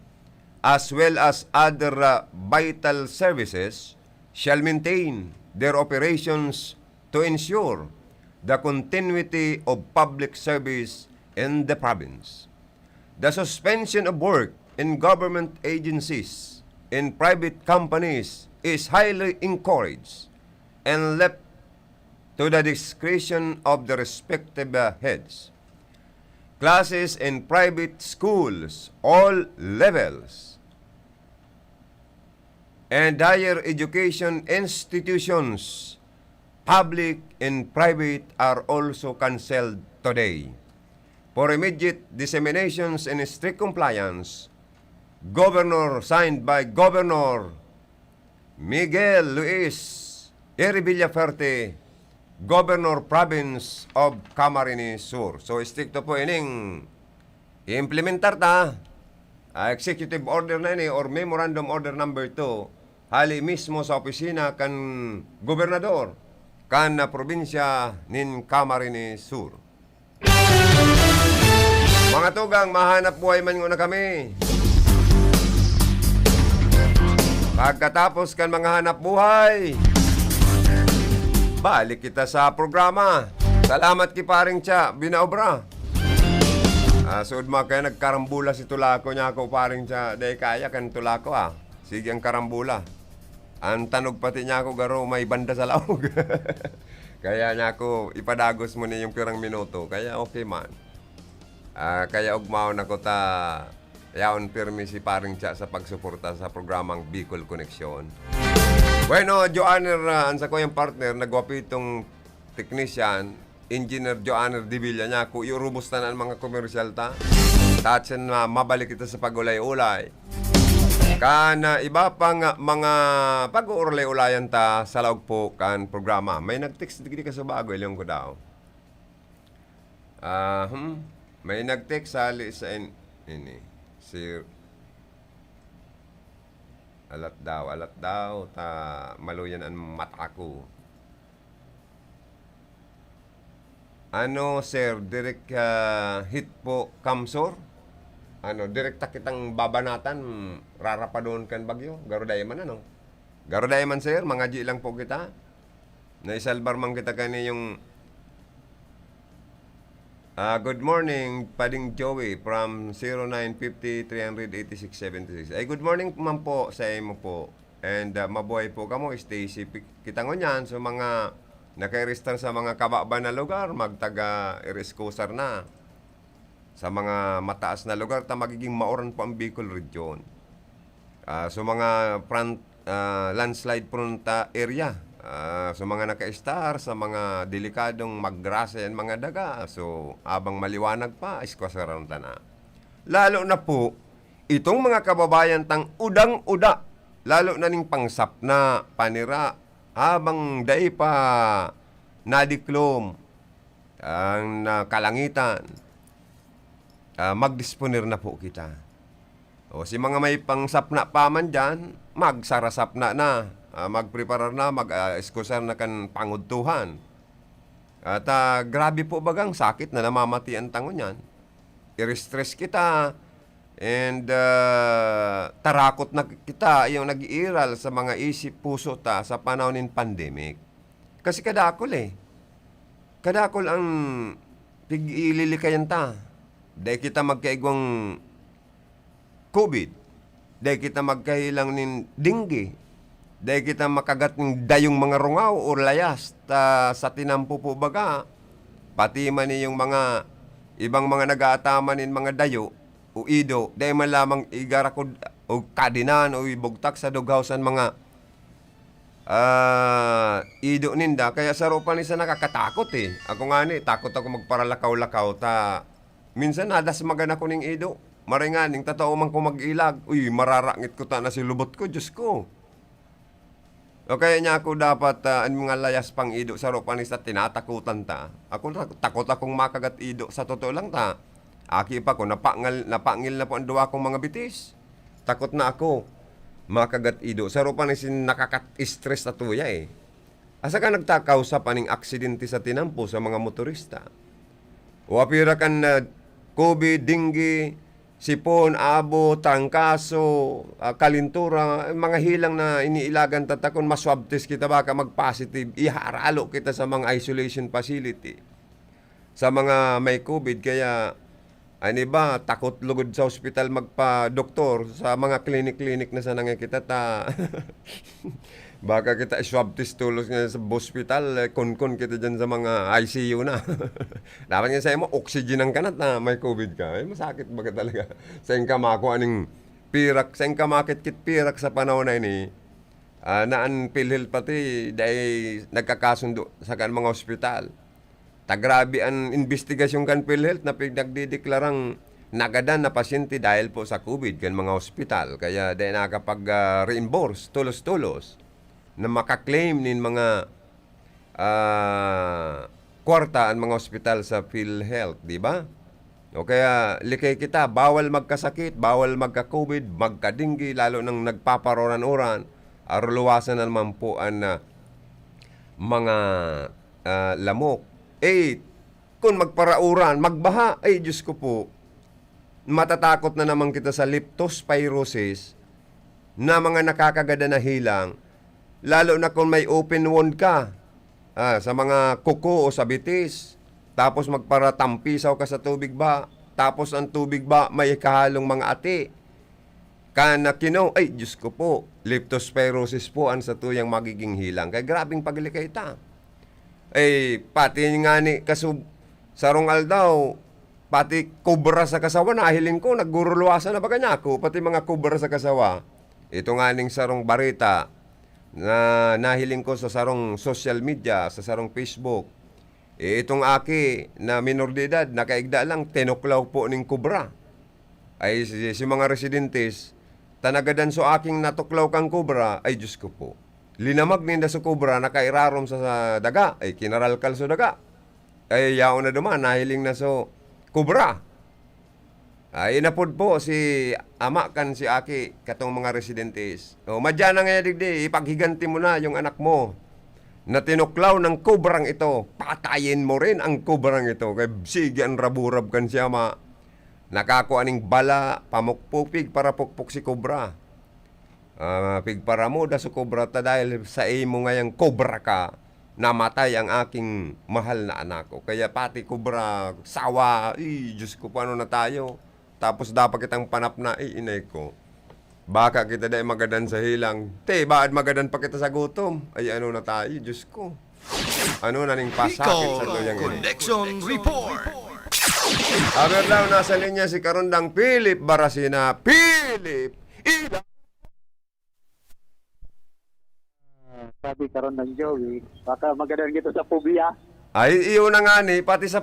as well as other vital services, shall maintain their operations to ensure the continuity of public service in the province. The suspension of work in government agencies and private companies is highly encouraged and left to the discretion of the respective heads. Classes in private schools, all levels, and higher education institutions, public and private, are also canceled today. For immediate disseminations and strict compliance, signed by Governor Miguel Luis Eri Villaferte, Governor Province of Camarines Sur. So, stricto po ining i-implementar ta, Executive Order na ini or Memorandum Order number 2, hali mismo sa opisina kan Gobernador, kan na probinsya nin Camarines Sur. Mga tugang, mahanap buhay man na kami. Pagkatapos kan mga hanap buhay, balik kita sa programa. Salamat ki paring Cha, binaobra. Suod mga kaya nagkarambula si Tulako niya ako paring Cha. Dahil kaya kan Tulako Sige ang karambula. Ang tanog pati niya ako garo may banda sa laog. Kaya niya ako ipadagos mo ni yung pirang minuto. Kaya okay man. Kaya ugmao na ko ta yaon pirmi si paring Cha sa pagsuporta sa programang Bicol Connection. Bueno, Joanner, ansa ko yung partner, nagwapitong technician, Engineer Joanner Divilla niya, kung iurubos na ang mga komersyal ta, tatsin na mabalik ito sa pagulay-ulay. Kana iba pang mga pag-uurlay-ulayan ta sa laog po kan programa. May nag-text di ka sa bago, ilang ko daw. May nag-text sa ini, si alat daw, ta maluyan ang mata ko. Ano, sir, direct hit po, kamsor? Direkta kitang babanatan, rarapa doon kan bagyo. Garo dayaman, Garo dayaman, sir, mga G lang po kita. Naisalbar man kita kani yung good morning, Pading Joey from 0950-386-76. Ay, good morning man po sa imo po. And mabuhay po kamo, stay safe. Kita ngo niyan, so mga naka-register sa mga kababa na lugar, magtaga-iriskusar na. Sa mga mataas na lugar, ta magiging maoran po ang Bicol Region. So mga landslide prone area. So mga naka-star, sa mga delikadong magrasa yan mga daga. So abang maliwanag pa, iskwasaran ta na. Lalo na po, itong mga kababayan tang udang-uda, lalo na ning pangsap na panira, habang dai pa nadiklom ang kalangitan, magdisponer na po kita. O si mga may pangsapna pa man dyan, magsarasapna na, magpreparar na, mag-eskusar na kan pangudtuhan. At grabe po bagang sakit na namamati ang tangon yan. I-restress kita, and tarakot na kita, yung nag-iiral sa mga isip puso ta sa panahon ng pandemic. Kasi kadakol kadakol ang tig-ililikayan ta. Dahil kita magkaigwang COVID. Dahil kita magkahilang ng dengue. Dahil kita makagat ng dayong mga rungaw o layas sa tinampo po baga. Pati man yung mga ibang mga nag-aataman ng mga dayo o ido. Dahil man lamang igarakod o kadinan o ibugtak sa dughawsan mga ido ninda. Kaya sa rupan isa nakakatakot Ako nga takot ako magparalakaw-lakaw ta. Minsan nadas magana ko ning ido. Maringaning tatao man ko mag-ilag. Uy, mararangit ko ta na si lubot ko, Diyos ko. O kaya niya ako dapat mga layas pang ido sa rupan isa tinatakutan ta. Ako takot akong makagat ido sa totoo lang ta. Aki pa ko, napangil na po ang duwa kong mga bitis. Takot na ako makagat ido. Sa rupan isin nakakat-stress na tuya Asa ka nagtakaw sa paning aksidente sa tinampo sa mga motorista? O apira kan COVID, dengue, sipon, abo, trangkaso, kalintura, mga hilang na iniilagan tatakon, maswab test kita baka mag-positive, iharalo kita sa mga isolation facility. Sa mga may COVID, kaya takot lugod sa ospital magpa-doktor sa mga klinik-klinik na sanang kita ta. Baka kita swab test tulos nga sa hospital, kon-kon kita dyan sa mga ICU na. Dapat nga sa'yo mo, oxygen ang kanat na may COVID ka. Masakit baga talaga. Sa'yo ka makuha ng pirak, sa'yo ka makit-kit pirak sa panahon na ini, naan PhilHealth pati dahil nagkakasundo sa kan mga ospital. Tagrabe ang investigasyon kan PhilHealth na pinagdideklarang nagadan na pasyente dahil po sa COVID kan mga ospital. Kaya dahil nakapag-reimburse, tulos-tulos, na makaklaim nin mga kwarta ang mga ospital sa PhilHealth, di ba? O kaya likay kita, bawal magkasakit, bawal magka-COVID, magka-dinggi, lalo nang nagpaparoran-oran, aruluwasan na naman po ang mga lamok. Kung magparauran, magbaha, Diyos ko po, matatakot na naman kita sa leptospirosis na mga nakakagada na hilang, lalo na kung may open wound ka sa mga kuko o sa bitis, tapos magparatampisaw ka sa tubig ba, tapos ang tubig ba may kahalong mga ati, kanakino, Diyos ko po, leptospirosis po ang sa tuyang magiging hilang. Kaya grabing paglikay ta. Pati nga ni sarong aldaw, pati kubra sa kasawa, nahiling ko, nagguruluwasan na ba kanya ako, pati mga kubra sa kasawa. Ito nga ning sarong barita, na nahiling ko sa sarong social media, sa sarong Facebook. Itong aki na minor de edad, nakaigda lang, tinuklaw po ning kubra. Si mga residentes, tanagadan so aking natuklaw kang kubra, Diyos ko po. Linamag ninda sa kubra, nakairarom sa daga, kinaralkal sa daga. Yao na duman, nahiling na so kubra. Inapod po si ama kan si aki katong mga residentes. Madya na nga digdi, ipaghiganti mo na yung anak mo na tinuklaw ng kubrang ito. Patayin mo rin ang kubrang ito. Kaya sige ang raburab kan siya ma. Nakakuaning bala, pamukpupig para pukpuk si kubra. Pigpara mo da sa kubra ta dahil sa imo ngayang kubra ka, namatay ang aking mahal na anak ko. Kaya pati kubra, sawa, Diyos ko, paano na tayo? Tapos dapat kitang panap na, inay ko. Baka kita dahil magadan sa hilang. Baad magadan pa kita sa gutom? Ano na tayo, Diyos ko. Ano na ning pasakit sa tuyang ini? Connection Report. Aber daw, nasa linya si Karundang Philip Barasina. Philip! Sabi karon ng Joey, baka magadan kita sa phobia. Iyon na nga ni, pati sa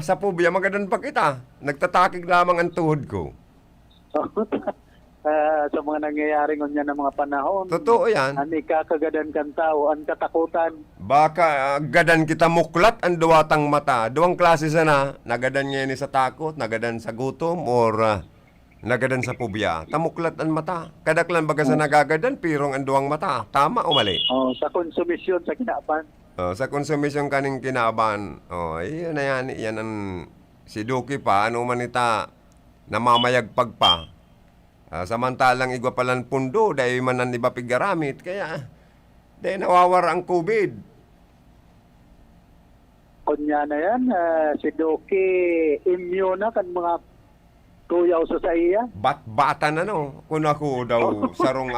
sa phobia, magadan pa kita. Nagtatakig lamang ang tuhod ko. Sa mga nangyayari ngunyan ng mga panahon. Totoo yan. Ani kakagadan kan tao, ang katakutan. Baka gadan kita muklat ang duwatang mata. Duwang klase sana, nagadan niya ni sa takot, nagadan sa gutom, or nagadan sa phobia. Tamuklat ang mata. Kadaklan baga sa nagagadan, pirong ang duwang mata. Tama o mali? Sa konsumisyon, sa kinapan. Sa konsumisyon kaning kinaban, iyan na yan, yan ang si Duki pa, ano man ita, namamayagpag pa. Samantalang igwa palang pundo, dahil man ang iba pigaramit, kaya dahil nawawara ang COVID. Kunya na yan, si Doki, immune na kan mga tuyaw sa iya. Bata na no, kung ako daw sarong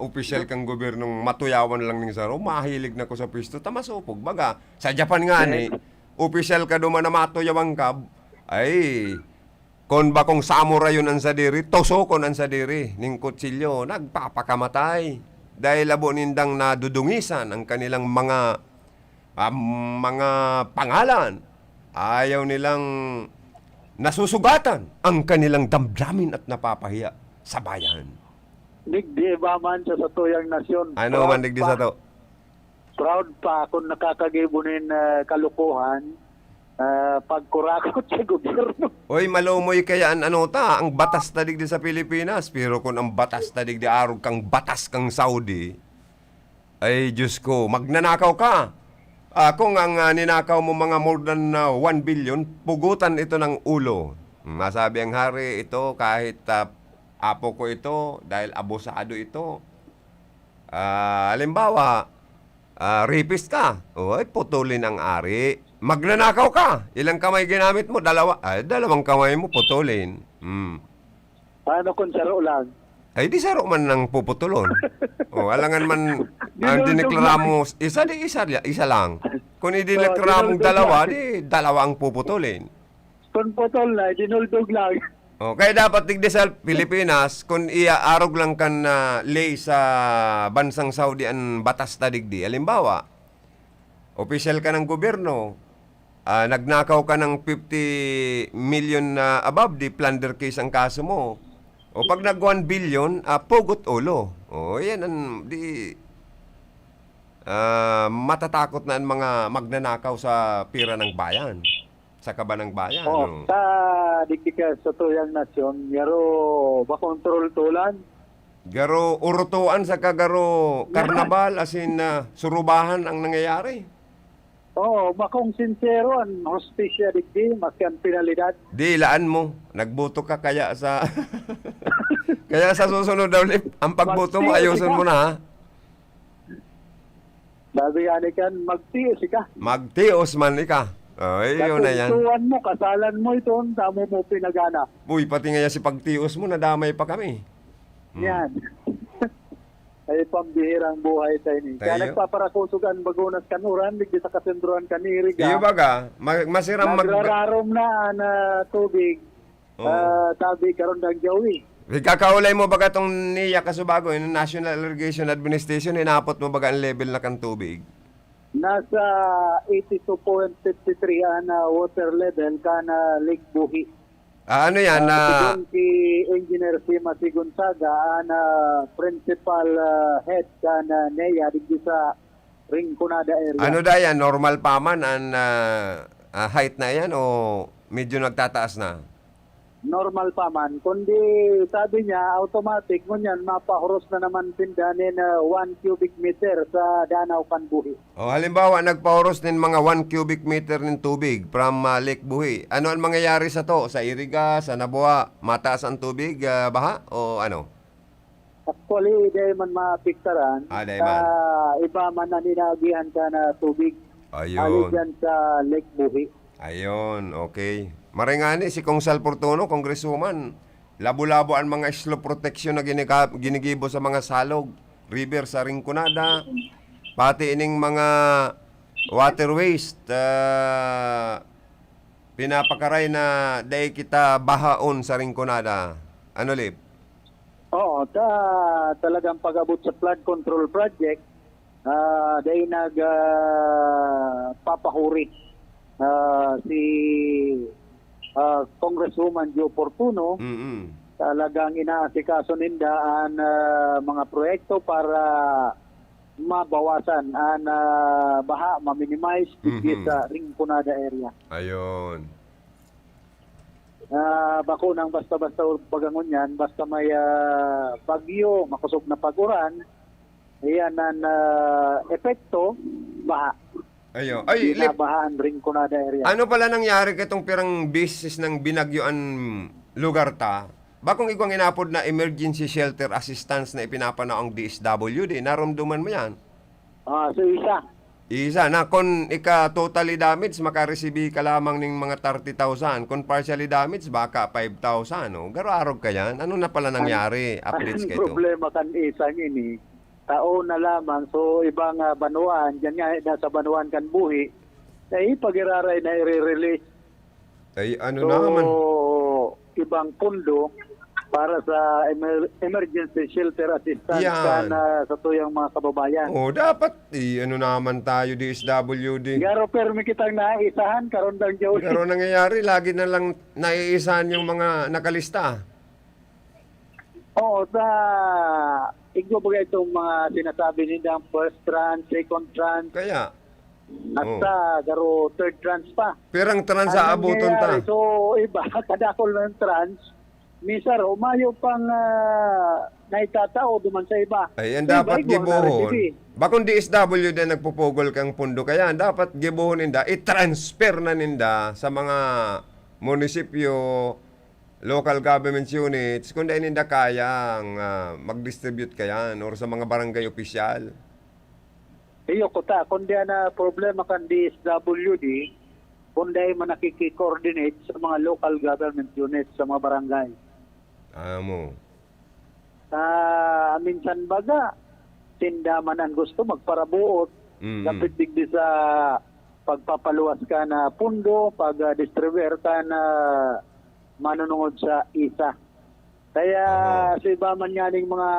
official kang gobernong matuyawan lang ning saro, mahilig na ko sa pisto, tamasupog. Baga, sa Japan nga ni, official ka duman na matuyawang ka, kon ba kung samurai yun ang sadiri, tosokon ang sadiri, ning kutsilyo, nagpapakamatay. Dahil labo nindang nadudungisan ang kanilang mga pangalan. Ayaw nilang nasusugatan ang kanilang damdamin at napapahiya sa bayan. Digdi ba man sa tuyang nasyon. Ano man digdi sa to? Proud pa kung nakakagibunin kalukuhan, pagkurakot sa gobyerno. Oy, malumoy kaya ang batas na digdi sa Pilipinas. Pero kung ang batas na digdi arog kang batas kang Saudi, Diyos ko, magnanakaw ka. Kung ang ninakaw mo mga more than 1 billion, pugutan ito ng ulo. Masabi ang hari, ito kahit apo ko ito, dahil abusado ito. Halimbawa, rapist ka, putulin ang ari. Magnanakaw ka, ilang kamay ginamit mo? Dalawang kamay mo, putulin. Paano kung saro lang? Di saro man ng puputulon. Alangan man ang dineklara mo, isa lang. Kung idineklara mong dalawa, di dalawa ang puputulin. Kung putol na, dinuldog lang. Oh, kaya dapat digdi sa Pilipinas kung iaarog lang kan na lay sa bansang Saudi ang batas na digdi. Halimbawa, official ka ng gobyerno, nagnakaw ka ng 50 million na above, di plunder case ang kaso mo. O pag nag 1 billion, pugot ulo. O yan ang di matatakot na ang mga magnanakaw sa pira ng bayan. Sa kaba ng bayan. Oh, sa diktika sa tuyang nasyon, yaro ba kontrol tulan? Garo urutuan sa kagaro karnabal as in surubahan ang nangyayari. Oo, makong sincero ang hostisya digdi, maski ang penalidad. Di ilaan mo. Nagboto ka kaya sa kaya sa susunod daw Lip, ang pagboto mo ayusin mo na ha. Sabi nga ni kan, magtiis ka. Magtios man ka. Ay, yun na yan. Katutuan mo, kasalan mo ito, damo mo pinagana. Uy, pati nga yan si pagtios mo, nadamay pa kami. Yan. Ay pambihirang buhay tayo ni. Kaya Tayo? nagpaparakusugan bagunas kanuran, digdi sa kasendruan kaniriga. Iyo baga, masiram Nagrararom na na tubig. Oo. Sabi karon ng jawi. Kakaulay mo baga tong niya kasubago, yung National Irrigation Administration, hinapot mo baga ang level na kan tubig. Nasa 82.53 na water level kana Lake Buhi. Ano yan na Sigon si Engineer Sima Sigonzaga na principal head kana NEA digdi sa Rinconada area. ano da yan, normal pa man ang height na yan o medyo nagtataas na? Normal pa man. Kundi sabi niya, automatic mo niyan, mapahuros na naman pindanin 1 cubic meter sa Danau Kanbuhi. O halimbawa, nagpahuros din mga 1 cubic meter ng tubig from Lake Buhi. Ano ang mangyayari sa to? Sa Iriga, sa Naboa, mataas ang tubig, baha o ano? Actually, di man mapiktaran. Di man. Iba man na ninagihan ka na tubig. Ayun. Aligan sa Lake Buhi. Ayun, okay. Maringani si Kong Sal Portuno, Congresswoman. Labo-labo ang mga slope protection na ginigibo sa mga salog, river sa Rinconada, pati ining mga water waste, pinapakaray na dahil kita bahaon sa Rinconada. Ano, Lip? Oo, talagang pag-abot sa flood control project, dahil papahuri si Congresswoman Jo Portuno. Talagang inaasikaso ninda ang mga proyekto para mabawasan ang baha, ma-minimize sa Rinconada area. Ayun. Bako nang basta-basta pagangon yan, basta may bagyo, makusog na paguran, ayan ang epekto, baha. Ayun. Ay, Lip, Binabahaan Rinconada area. ano pala nangyari katong pirang business ng binagyoan lugar ta? Bakong igwang inapod na emergency shelter assistance na ipinapanaw ang DSWD, naramdaman mo yan? So isa. Isa na, kung totally damaged, makaresibi ka lamang ng mga 30,000. Kung partially damaged, baka 5,000. No? Garo-arog ka yan. Ano na pala nangyari? Updates Ang kayo. problema kan isang ini, taon na lamang, so ibang banuan, dyan nga nasa banuan kan buhi, ay pag-iraray na i-release. Ay, ano So, naman? ibang pundo para sa emergency shelter assistance Yan. sa tuyang mga kababayan. Oh, dapat, ano naman tayo, DSWD. Garo permi kitang naisahan, karon lang jaw. Pero nangyayari, lagi na lang naiisahan yung mga nakalista. Oo, igbo ba itong mga sinasabi nilang first tranche, second tranche, Kaya, at garo third tranche pa. pirang transa Ang abuton ta. nangyayari, So, iba, kadakol ng tranche, misar, umayo pang naitatao duman sa iba. Ay, ang So, dapat iba, igwa na gibuhon. resibi. Bakong DSW din nagpupugol kang pundo, kaya dapat gibuhon ninda, i-transfer na ninda sa mga munisipyo, local government units, kung dahil ninda kayang mag-distribute kayan or sa mga barangay opisyal. Iyo ko ta, kundi na problema kan DSWD, kundi man nakiki-coordinate sa mga local government units sa mga barangay. Amo. Minsan baga, tinda man ang gusto magparabuot, kapit digdi sa pagpapaluwas ka na pundo, pag-distribuer ka na manunungod sa isa. Kaya sa iba man yaning mga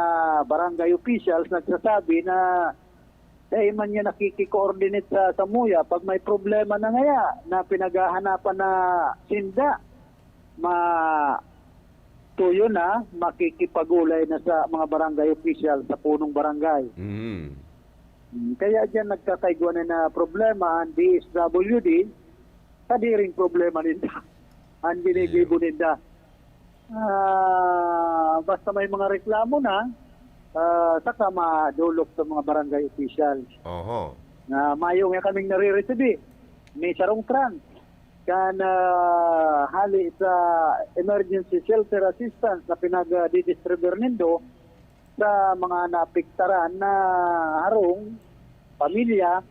barangay officials nagsasabi na dahil man niya nakikikoordinate sa Samuya pag may problema na ngaya na pinaghahanapan na sinda, tuyo na, makikipagulay na sa mga barangay official sa punong barangay. Kaya dyan nagkakaiguan na problema ang DSWD, kadiring problema ninda. Ang ginigibo ninda. Basta may mga reklamo na, saka madulog sa mga barangay officials. Oho. Na mayong nga kaming nare-receive, may sarong trans. Kan hali sa emergency shelter assistance na pinag-didistribute nindo sa mga napiktaran na harong pamilya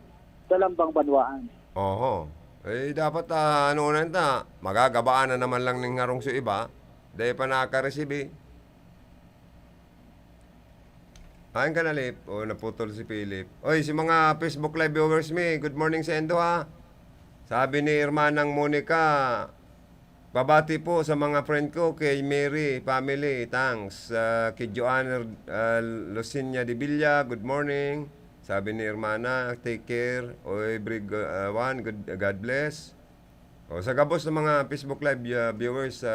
sa Lambang Banwaan. Oho. Eh, dapat ano na ito, magagabaan na naman lang ng harong sa iba. Dahil pa nakaka-receive. Ayan ka na, Lip. O, naputol si Philip. Oy, si mga Facebook Live viewers me, good morning sa Endo, ha. Sabi ni Hermanang Monica, babati po sa mga friend ko kay Mary, family, thanks. Kay Joanna Lucinia de Villa, good morning. Sabi ni Hermana, take care. O everyone, God bless. O sa gabos ng mga Facebook Live viewers,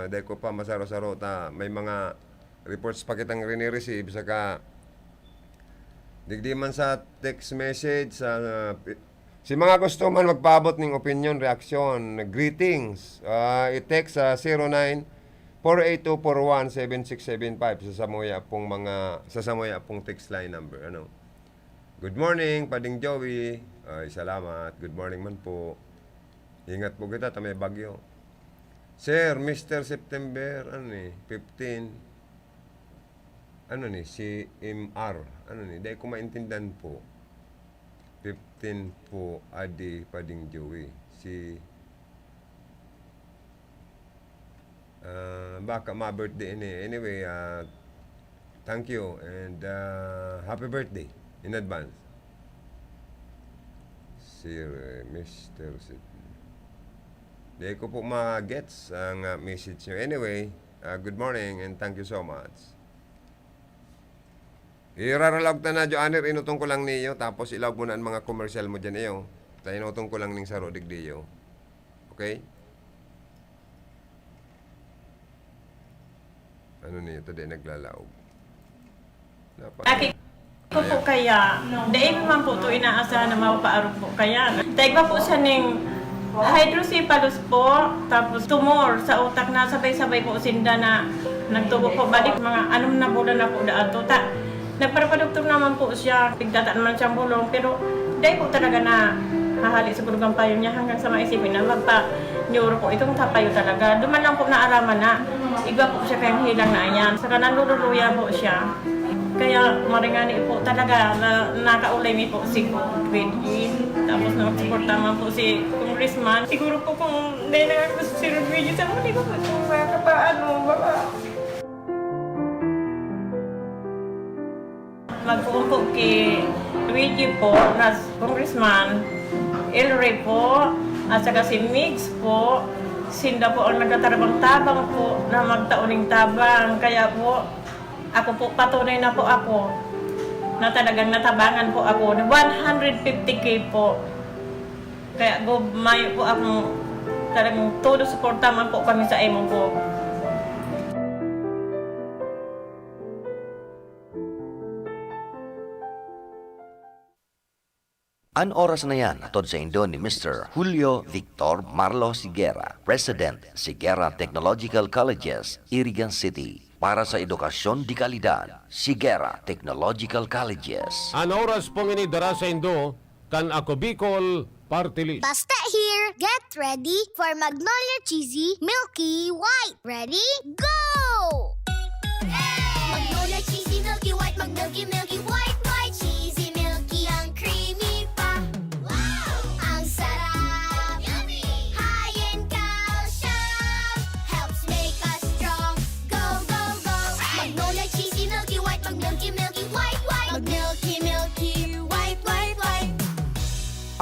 dahil ko pa masaro-saro, may mga reports pa kitang rini-receive, saka digdi man sa text message, si mga gusto man magpaabot ng opinion, reaction, greetings, i-text sa 09-48241-7675 sa Samoya pong text line number. Ano? Good morning, Pading Joey. Ay, salamat. Good morning man po. Ingat po kita, may bagyo. Sir, Mr. September, 15. Si MR. Dahil ko maintindihan po. 15 po, Adi Pading Joey. Baka ma-birthday ini. Anyway, thank you and happy birthday in advance. Sir, Mr. Dahil ko po ma-gets ang message nyo. Anyway, good morning and thank you so much. Iraralog na na, Joanner, inutong ko lang niyo, tapos ilawag mo na ang mga commercial mo dyan iyo. Tayo inutong ko lang ning saro digdiyo. Okay? Ano niyo, ito din naglalaog. Aki ko po kaya, dahil man po ito inaasahan na mapapaarog po kaya. Taig pa po siya ng hydrocephalus po, tapos tumor sa utak na sabay-sabay po sinda na nagtubo po balik mga 6 na bulan na po daato. Nagparapadoktor naman po siya, pigdataan naman siyang bulong, pero dahil po talaga na hahali sa bulugang payo niya hanggang sa maisipin na magpa-neuro po itong tapayo talaga. Duman lang po naaraman na iba po siya kayang hilang na yan. Saka nanluluya po siya. Kaya maringani po talaga na nakaulay mi po si Rodriguez. Tapos nag-support naman po si Congressman. Siguro po kung dahil nakakos si Rodriguez, hindi ko po kung makapaano, baka magpupo kay Luigi po, na Congressman, Elray po, at saka si Migs po, sinda po ang nagtatarabang-tabang po na magtauning tabang. Kaya po, ako po, patunay na po ako na talagang natabangan po ako na 150K po. Kaya mayo po ako talagang todo suportaman po kami sa imo po. An oras na yan, atod sa Indo ni Mr. Julio Victor Marlo Siguera, President, Siguera Technological Colleges, Irigan City. Para sa edukasyon di kalidad, Siguera Technological Colleges. An oras pong inidara sa Indo, kan ako Bicol Party List. Basta here, get ready for Magnolia Cheesy Milky White. Ready? Go! Magnolia Cheesy Milky White, Milky White, White Cheesy Milky, ang creamy pa. Wow! Ang sarap! Yummy! High in calcium, helps make us strong. Go, go, go! Magnolia Cheesy Milky White, Milky White, White. Milky White, White, White.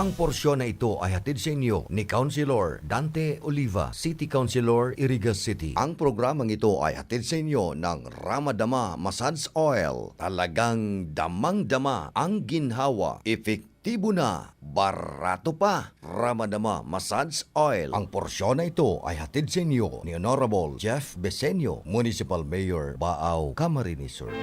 Ang porsyon na ito ay hatid sa inyo ni Councilor Dante Oliva, City Councilor, Iriga City. Ang programang ito ay hatid sa inyo ng Ramadama Massage Oil. Talagang damang-dama ang ginhawa. Epektibo na, barato pa. Ramadama Massage Oil. Ang porsyon na ito ay hatid sa inyo ni Honorable Jeff Besenio, Municipal Mayor, Baaw, Camarines Sur.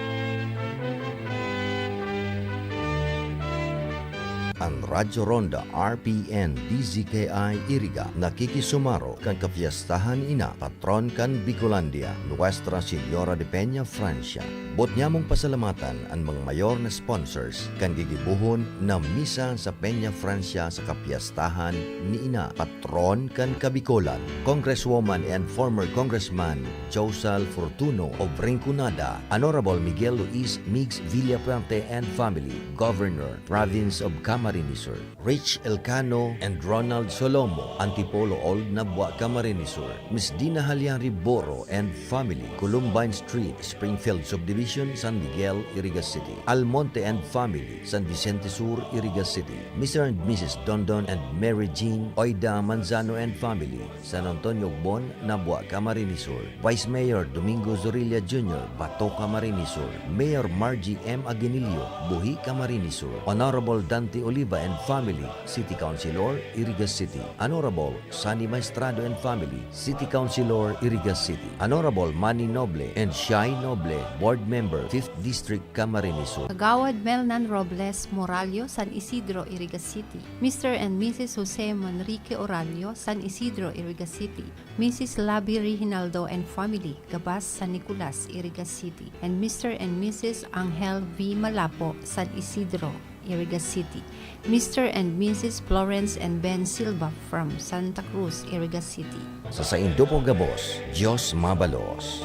Ang Radyo Ronda RPN DZKI Iriga nakikisumaro kan kapiyastahan ina patron kan Bicolandia Nuestra Señora de Peña, Francia. Bot niya mong pasalamatan ang mga mayor na sponsors kan gigibuhon na misa sa Peña, Francia sa kapiyastahan ni ina patron kan Kabicolan, Congresswoman and former Congressman Josal Fortuno of Rinconada, Honorable Miguel Luis Migs Villapuente and family, Governor, Province of Camarines Sur, Rich Elcano and Ronald Solomo, Antipolo Old Nabwa, Camarines Sur, Miss Dina Halyari Boro and family, Columbine Street, Springfield Subdivision, San Miguel, Iriga City, Almonte and family, San Vicente Sur, Iriga City, Mr. and Mrs. Dondon and Mary Jean Oida Manzano and family, San Antonio Bon, Nabwa, Camarines Sur, Vice Mayor Domingo Zorilla Jr., Bato, Camarines Sur, Mayor Margie M. Aguinillo, Buhi, Camarines Sur, Honorable Dante Oliva and family, City Councilor, Iriga City, Honorable Sunny Maestrado and family, City Councilor, Iriga City, Honorable Manny Noble and Shai Noble, Board Member, 5th District, Camarines Sur. Kagawad Melnan Robles Moralio, San Isidro, Iriga City. Mr. and Mrs. Jose Manrique Oralio, San Isidro, Iriga City. Mrs. Labi Reginaldo and family, Gabas, San Nicolas, Iriga City. And Mr. and Mrs. Angel V. Malapo, San Isidro, Iriga City. Mr. and Mrs. Florence and Ben Silva from Santa Cruz, Iriga City. Sa saindo po gabos, Diyos mabalos.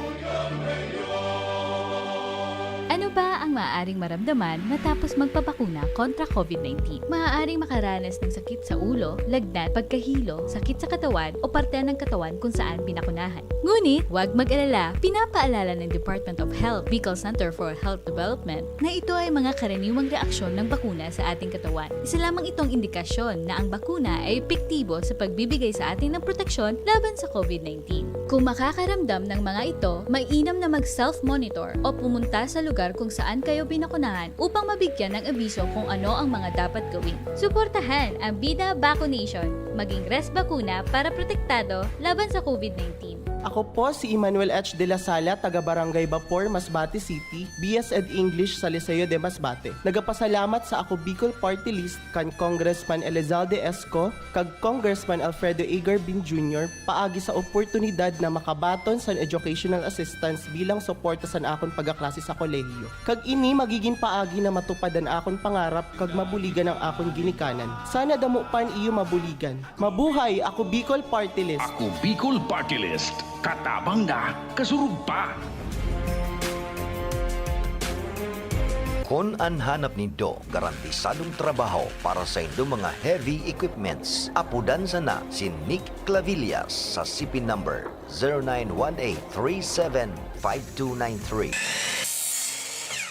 Ano ba ang maaaring maramdaman matapos magpapakuna kontra COVID-19? Maaaring makaranas ng sakit sa ulo, lagnat, pagkahilo, sakit sa katawan o parte ng katawan kung saan pinakunahan. Ngunit, huwag mag-alala, pinapaalala ng Department of Health, Bicol Center for Health Development, na ito ay mga karaniwang reaksyon ng bakuna sa ating katawan. Isa lamang itong indikasyon na ang bakuna ay epektibo sa pagbibigay sa atin ng proteksyon laban sa COVID-19. Kung makakaramdam ng mga ito, mainam na mag-self-monitor o pumunta sa lugar kung saan kayo binakunahan upang mabigyan ng abiso kung ano ang mga dapat gawin. Suportahan ang Bida Vaccination, maging res bakuna para protektado laban sa COVID-19. Ako po si Emmanuel H. de la Sala, taga Barangay Bapor, Masbate City, BS Ed English sa Liceo de Masbate. Nagapasalamat sa ako Bicol Party List kan Congressman Elizalde Esco, kag Congressman Alfredo Agar Bin Jr. paagi sa oportunidad na makabaton sa educational assistance bilang suporta sa akon pagaklase sa kolehiyo. Kag ini magiging paagi na matupadan akon pangarap kag mabuligan ang akon ginikanan. Sana damo pan iyo mabuligan. Mabuhay ako Bicol Party List. Ako Bicol Party List. Katabang na, kasurug pa. Kung ang hanap ninyo garantisadong trabaho para sa inyong mga heavy equipments, apudan sana si Nick Clavillas sa CP number 0918-375293.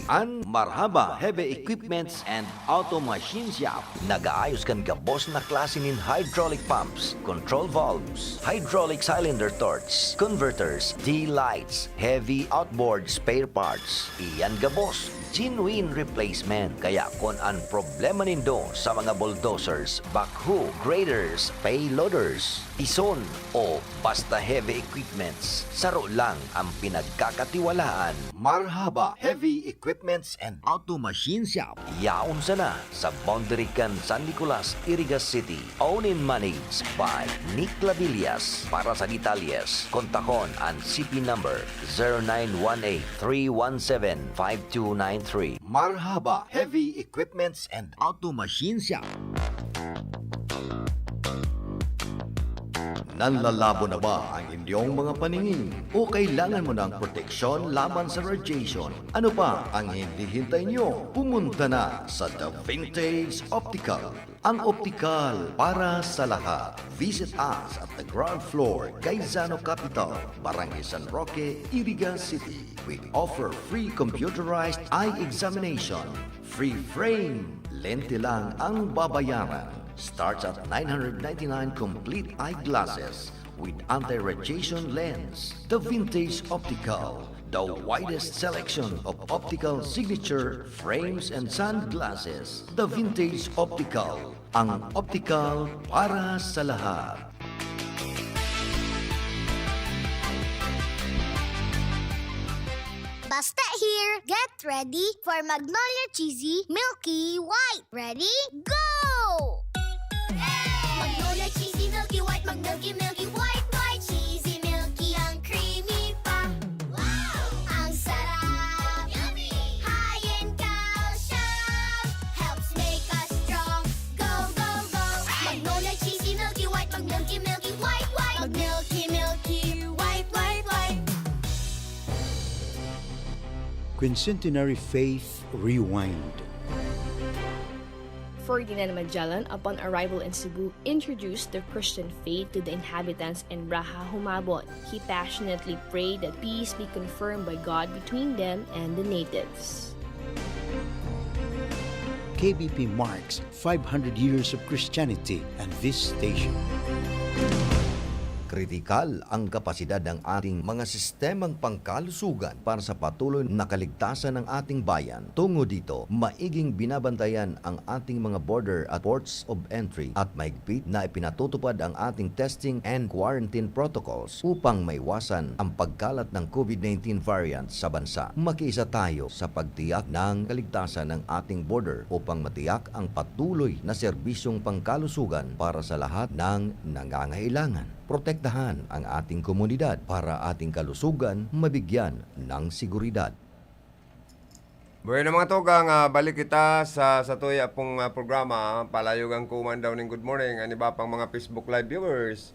Ang Marhaba Heavy Equipments and Auto Machine Shop. Nag-aayos kan gabos na klase nin hydraulic pumps, control valves, hydraulic cylinder torch, converters, D-lights, heavy outboard spare parts. Iyan gabos, genuine replacement. Kaya kung ang problema nindo sa mga bulldozers, backhoe, graders, payloaders, ison o basta heavy equipments, saro lang ang pinagkakatiwalaan. Marhaba Heavy Equipments and Auto Machine Shop. Yaon sana sa boundary kan San Nicolas, Iriga City. Owned and managed by Nick Clavillas. Para sa detalles, kontakon ang CP number 0918-317-5293. Marhaba Heavy Equipments and Auto Machine Shop. Nanlalabo na ba ang inyong mga paningin? O kailangan mo ng proteksyon laban sa radiation? Ano pa ang hindi hintay nyo? Pumunta na sa The Vintage Optical. Ang optical para sa lahat. Visit us at the ground floor, Gaisano Capital, Barangay San Roque, Iriga City. We offer free computerized eye examination. Free frame. Lente lang ang babayaran. starts at 999 complete eyeglasses with anti-radiation lens. The Vintage Optical, the widest selection of optical signature frames and sunglasses. The Vintage Optical, ang optical para sa lahat. Basta here, get ready for Magnolia Cheesy Milky White. Ready? Go! Magnolia Cheesy Milky White, Milky White, white, cheesy, milky, ang creamy pa. Wow! Ang sarap! Yummy! High in calcium, helps make us strong. Go, go, go! Magnolia Cheesy Milky White, Milky White, white, milky, white, white, white. Quincentenary Faith Rewind. Ferdinand Magellan, upon arrival in Cebu, introduced the Christian faith to the inhabitants and Braha humabot. He passionately prayed that peace be confirmed by God between them and the natives. KBP marks 500 years of Christianity and this station. Kritikal ang kapasidad ng ating mga sistemang pangkalusugan para sa patuloy na kaligtasan ng ating bayan. Tungo dito, maiging binabantayan ang ating mga border at ports of entry at maigpit na ipinatutupad ang ating testing and quarantine protocols upang maiwasan ang pagkalat ng COVID-19 variant sa bansa. Makiisa tayo sa pagtiyak ng kaligtasan ng ating border upang matiyak ang patuloy na serbisyong pangkalusugan para sa lahat ng nangangailangan. Protektahan ang ating komunidad para ating kalusugan mabigyan ng seguridad. Bueno mga tugang, balik kita sa tuya pong programa. Palayugang kuman daw ng good morning ang iba pang mga Facebook Live viewers.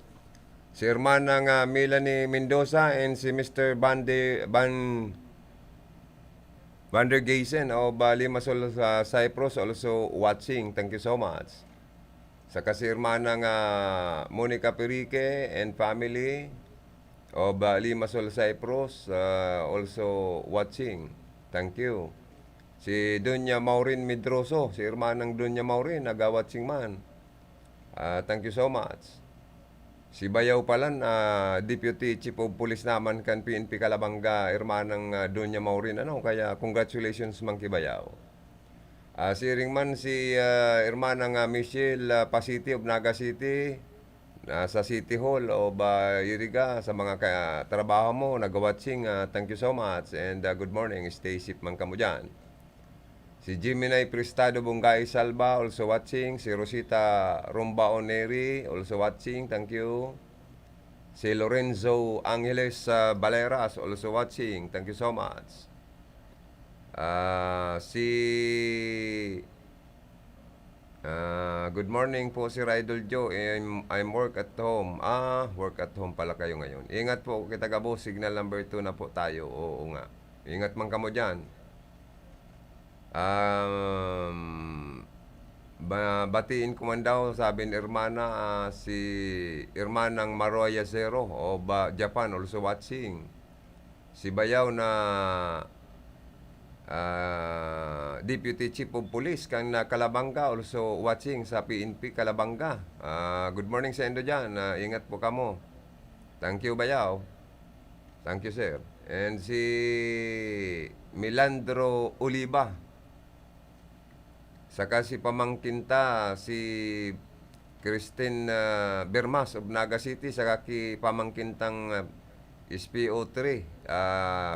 Si Hermanang Melanie Mendoza and si Mr. Van der Geysen of Limassol sa Cyprus also watching. Thank you so much. Sa kasirma ng Monica Perique and family of Limassol, Cyprus, also watching. Thank you. Si Dunya Maureen Medroso, si hermanang Dunya Maureen, naga-watching man. Thank you so much. Si Bayaw Palan, Deputy Chief of Police naman kan PNP Calabanga, hermanang Dunya Maureen. Kaya congratulations man kay Bayaw. Siring man si hermanang Michelle Pasiti of Naga City sa City Hall o Iriga sa mga trabaho mo, nag-watching. Thank you so much and good morning. Stay safe man kamo dyan. Si Jiminay Prestado Bungay Salva also watching. Si Rosita Rombaoneri also watching. Thank you. Si Lorenzo Angeles Baleras also watching. Thank you so much. Good morning po si Rydol Joe. I'm work at home. Work at home pala kayo ngayon. Ingat po kita gabo. Signal number 2 na po tayo. Oo nga. Ingat man kamo dyan. Batiin ko man daw, sabi ni Hermana, si Hermanang Maroya Zero o Japan also watching. Si Bayaw na Deputy Chief of Police kang Calabanga also watching sa PNP Calabanga. Good morning sa Endo dyan. Ingat po kamo. Thank you Bayaw. Thank you sir. And si Milandro Oliva. Saka si pamangkinta si Christine Bermas of Naga City. Saka ki pamangkintang SPO3,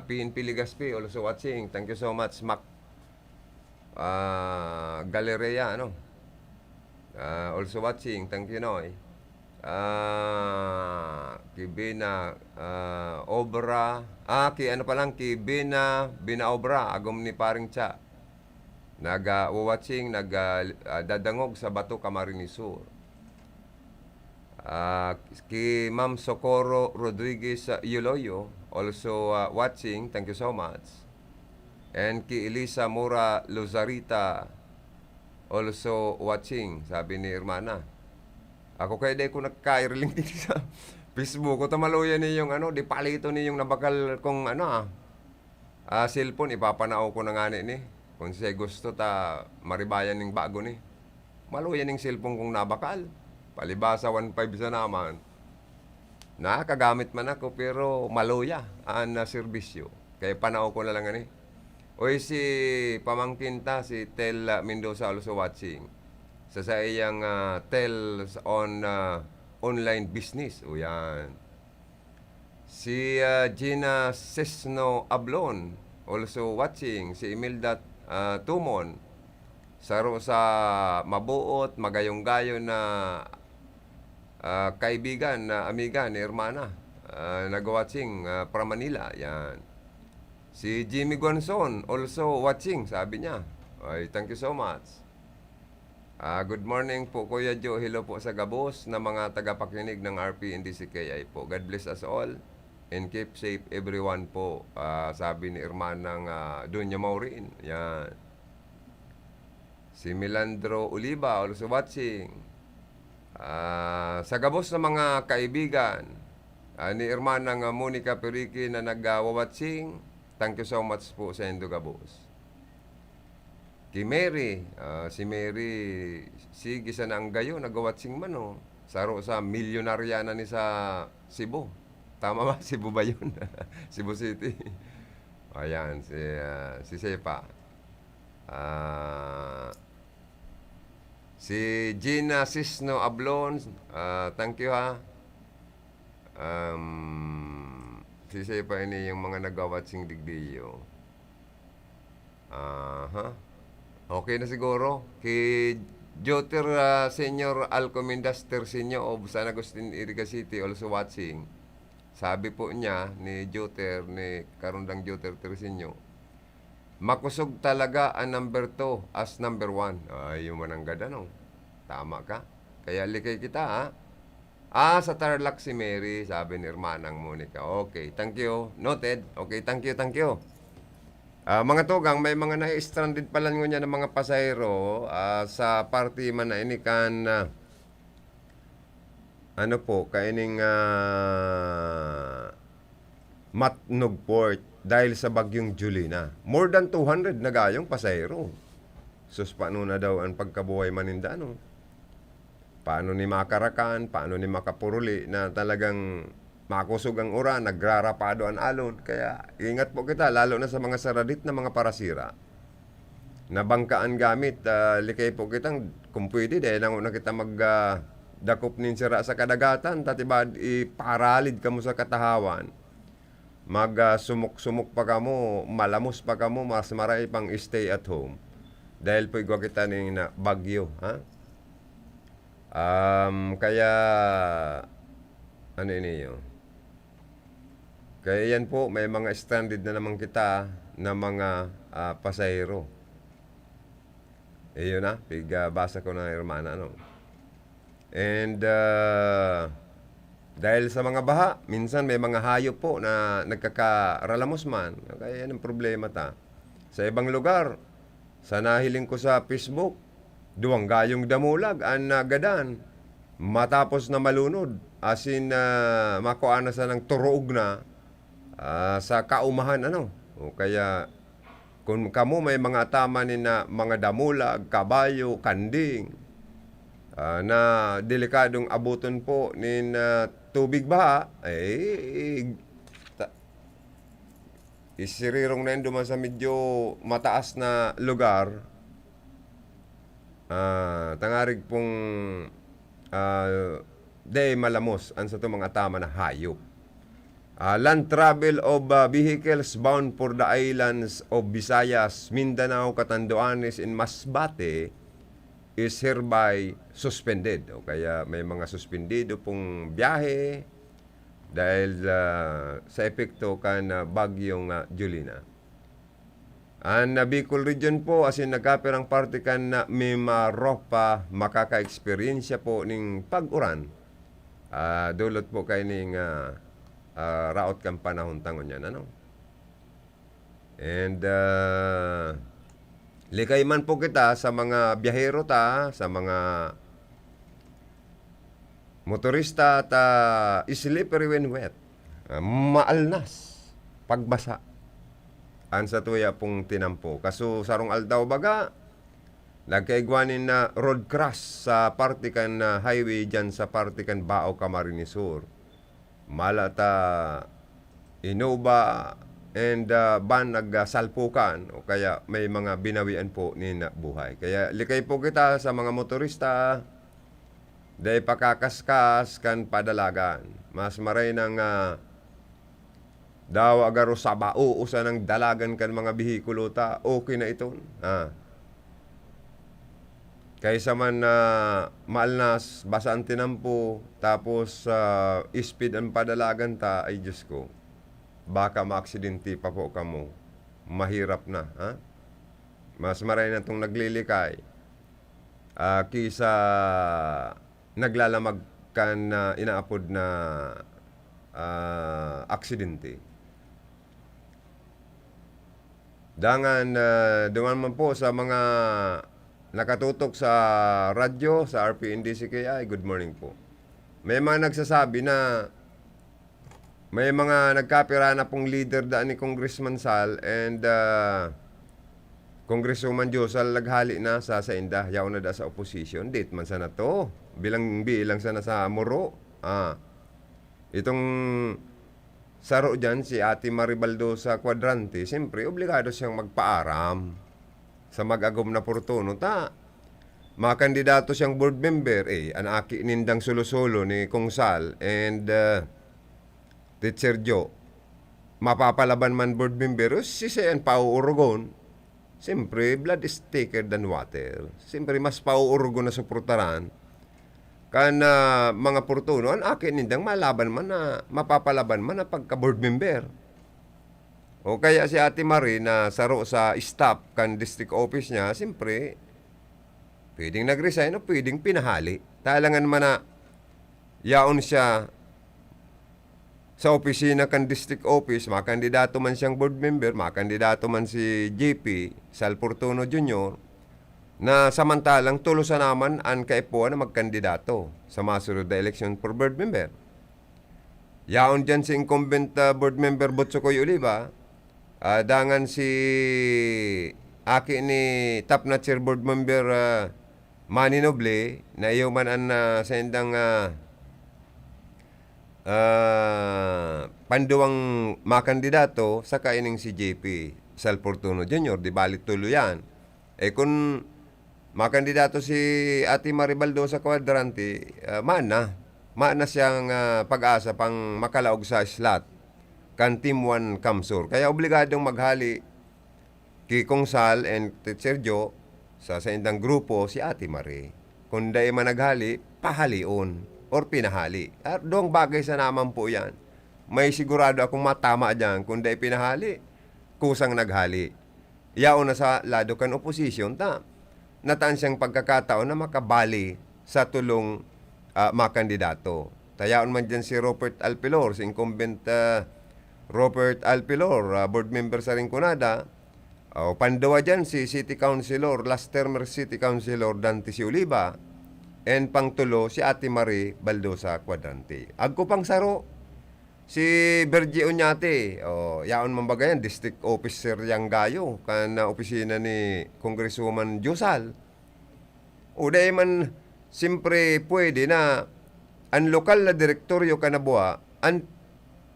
PNP Ligaspi, also watching. Thank you so much, Mac Galeria, also watching. Thank you, Noy. Kibina Obra, Kibina Obra, agom ni paring Cha. Watching, dadangog sa Bato Camarines Sur. Ki Ma'am Socorro Rodriguez Yuloyo also watching. Thank you so much. And ki Elisa Mura Luzarita also watching, sabi ni Hermana. Ako kaya di ko nagka-irling din sa Facebook ko. Tamaluyan niyong di palito niyong nabakal kong cellphone. Ipapanao ko na nga ni. Kung siya gusto maribayan ng bago ni. maluya ning cellphone kong nabakal. Palibasa 1.5 sa naman. Nakagamit man ako pero maluya ang serbisyo. Kaya panao ko na lang ani. Oy si pamangkin ta si Tel Mendoza also watching. Sa iyang Tel on online business. O yan. Si Gina Sesno Ablon also watching. Si Imelda Tumon. Saro sa mabuot, magayong-gayon na kaibigan, amiga ni Hermana. Nag-watching from Manila. Yan. Si Jimmy Gonzon also watching, sabi niya. Ay, thank you so much. Good morning po, Kuya Joe. Hello po sa Gabos na mga tagapakinig ng RPNDCKI po. God bless us all and keep safe everyone po. Sabi ni Hermanang Dunya Maureen. Yan. Si Milandro Oliva also watching. Sa Gabos na mga kaibigan ni Hermanang Monica Perique na nag-watching. Thank you so much po sa Indo Gabos. Kay Mary, si Mary, sige sa nang gayo, nag-watching man o. Saro sa milyonarya na ni sa Cebu. Tama ba? Cebu ba yun? Cebu City. Ayan, si Sepa. Si Gina Sisno Ablon, thank you ha. Si Sepa ini yung mga nag-watching digdiyo. Okay na siguro. Kay Joter Senior Alcomendas Tersinio of San Agustin, Iriga City also watching. Sabi po niya ni Joter, ni Karundang Joter Tersinio, makusog talaga ang number 2 as number 1. Ay, yung mananggada no. Tama ka. Kaya likay kita ha. Sa Tarlac si Mary, sabi ni Hermanang Monica. Okay, thank you. Noted. Okay, thank you, thank you. Mga tugang, may mga na-stranded pala niya ng mga pasahero sa party man na inikan ano po, kaining Matnog Port dahil sa bagyong Julina. More than 200 na gayong pasahero. Sus, paano na daw ang pagkabuhay maninda, no? Paano ni makarakan, paano ni makapuruli na talagang makusog ang uran, nagrarapado ang alon. Kaya ingat po kita, lalo na sa mga saradit na mga parasira. Nabangkaan gamit, likay po kitang, kung pwede, dahil nang una kita dakop nin sira sa kadagatan, tatibad iparalid ka mo sa katahawan. Sumuk-sumuk pa ka mo, malamos pa ka mo, mas maray pang stay at home. Dahil po igwa kita ning bagyo, ha? Kaya ano ini yun? Kaya yan po, may mga stranded na naman kita na mga pasahero. Yun na, basa ko na Hermana, no? And dahil sa mga baha, minsan may mga hayop po na nagkakaralamos man. Kaya yan ang problema ta. Sa ibang lugar, sa nahiling ko sa Facebook, duwang gayong damulag ang nagadan. Matapos na malunod, asin makuana sa ng turuog na sa kaumahan, ano. O kaya, kung kamo may mga tama ni na mga damulag, kabayo, kanding, na delikadong abuton po ni tubig baha, isirirong na yun duman sa medyo mataas na lugar. Tangarig pong day malamos ang sa ito mga tama na hayop. Land travel of vehicles bound for the islands of Visayas, Mindanao, Catanduanes, and Masbate is hereby suspended. O kaya may mga suspendido pong biyahe dahil sa epekto kan bagyong Julina. Ang Bicol region po, asin nagkapirang parte kan na Mimaropa, makaka-experiensya po ning pag-uran. Dulot po kayo ning raot kang panahon tangon yan, ano? And likay man po kita sa mga biyahero sa mga motorista slippery when wet. Maalnas pagbasa. An sa tuya pong tinampo. Kaso sarong aldaw baga, nagkaigwanin na road crash sa partikan na highway dyan sa partikan Bao, Camarines Sur. Malata Innova and van nagsalpukan o kaya may mga binawian po ni na buhay. Kaya likay po kita sa mga motorista dahil pakakaskas kan padalagan. Mas maray ng daw agaro sa bauusan ng dalagan kan mga bihikulo ta, okay na ito. Kaysa man maalnas, basaan tinampo, tapos speed ang padalagan ta, ay Diyos ko, baka maaksidente pa po kamo. Mahirap na. Mas maray na itong naglilikay. Kisa naglalamag kan inaapod na aksidente. Dangan, duman man po sa mga nakatutok sa radyo, sa RPNDCKI, good morning po. May mga nagsasabi na may mga nagkapira na pong leader daan ni Congressman Sal and Congresswoman Josal laghali na sa inda, yaw na da sa opposition. Date man sana to. Bilang sana sa Moro. Itong saro dyan, si Ate Maribaldo sa Quadrante, siyempre, obligado siyang magpaaram sa mag-agom na portuno. Mga kandidato siyang board member, anaki nindang solo-solo ni Kong Sal and Teacher Joe. Mapapalaban man board member, si Sayan Pao Orogon, siyempre, blood is thicker than water. Siyempre, mas Pao Orogon na suportaran kan mga portuno, akin nindang malaban man na, mapapalaban man na pagka-board member. O kaya si Ate Marie na saro sa staff kan district office niya, siyempre, pwedeng nag-resign o pwedeng pinahali. Talangan man na yaon siya sa opisina kan district office, makandidato man siyang board member, makandidato man si JP Sal Portuno Jr., na samantalang tulusan naman ang kaipuan na magkandidato sa masunod na election for board member. Yaon dyan si incumbent board member Botsokoy Oliva, dangan si aki ni top na chair board member Manny Noble, na iyo man ang sa indang panduwang makandidato sa kaining si JP Sal Portuno Jr., di balit tuluyan. Kung makandidato si Ate Maribaldo sa Quadrante, maana siyang pag-asa pang makalaog sa slot kan Team 1 Kamsur. Kaya obligadong maghali kay Kong Sal and Teacher Joe sa indang grupo si Ate Marie. Kung dahil man naghali, pahalion or pinahali. At doong bagay sa naman po yan. May sigurado akong matama dyan. Kung dahil pinahali, kusang naghali. Yaon na sa lado kan opposition nataan siyang pagkakataon na makabali sa tulong makandidato. Tayaon man dyan si Robert Alpilor, si incumbent Robert Alpilor, board member sa Rinconada. Pandawa dyan si City Councilor, last termer City Councilor Dante si Oliva, and pangtulo si Ate Marie Baldosa Quadrante. Agko pang saro, si Bergie Oñate, yaon man bagayan, district officer yang gayo, kan opisina ni Congresswoman Josal. O dahil man, simpre pwede na ang lokal na direktoryo kanabuha, ang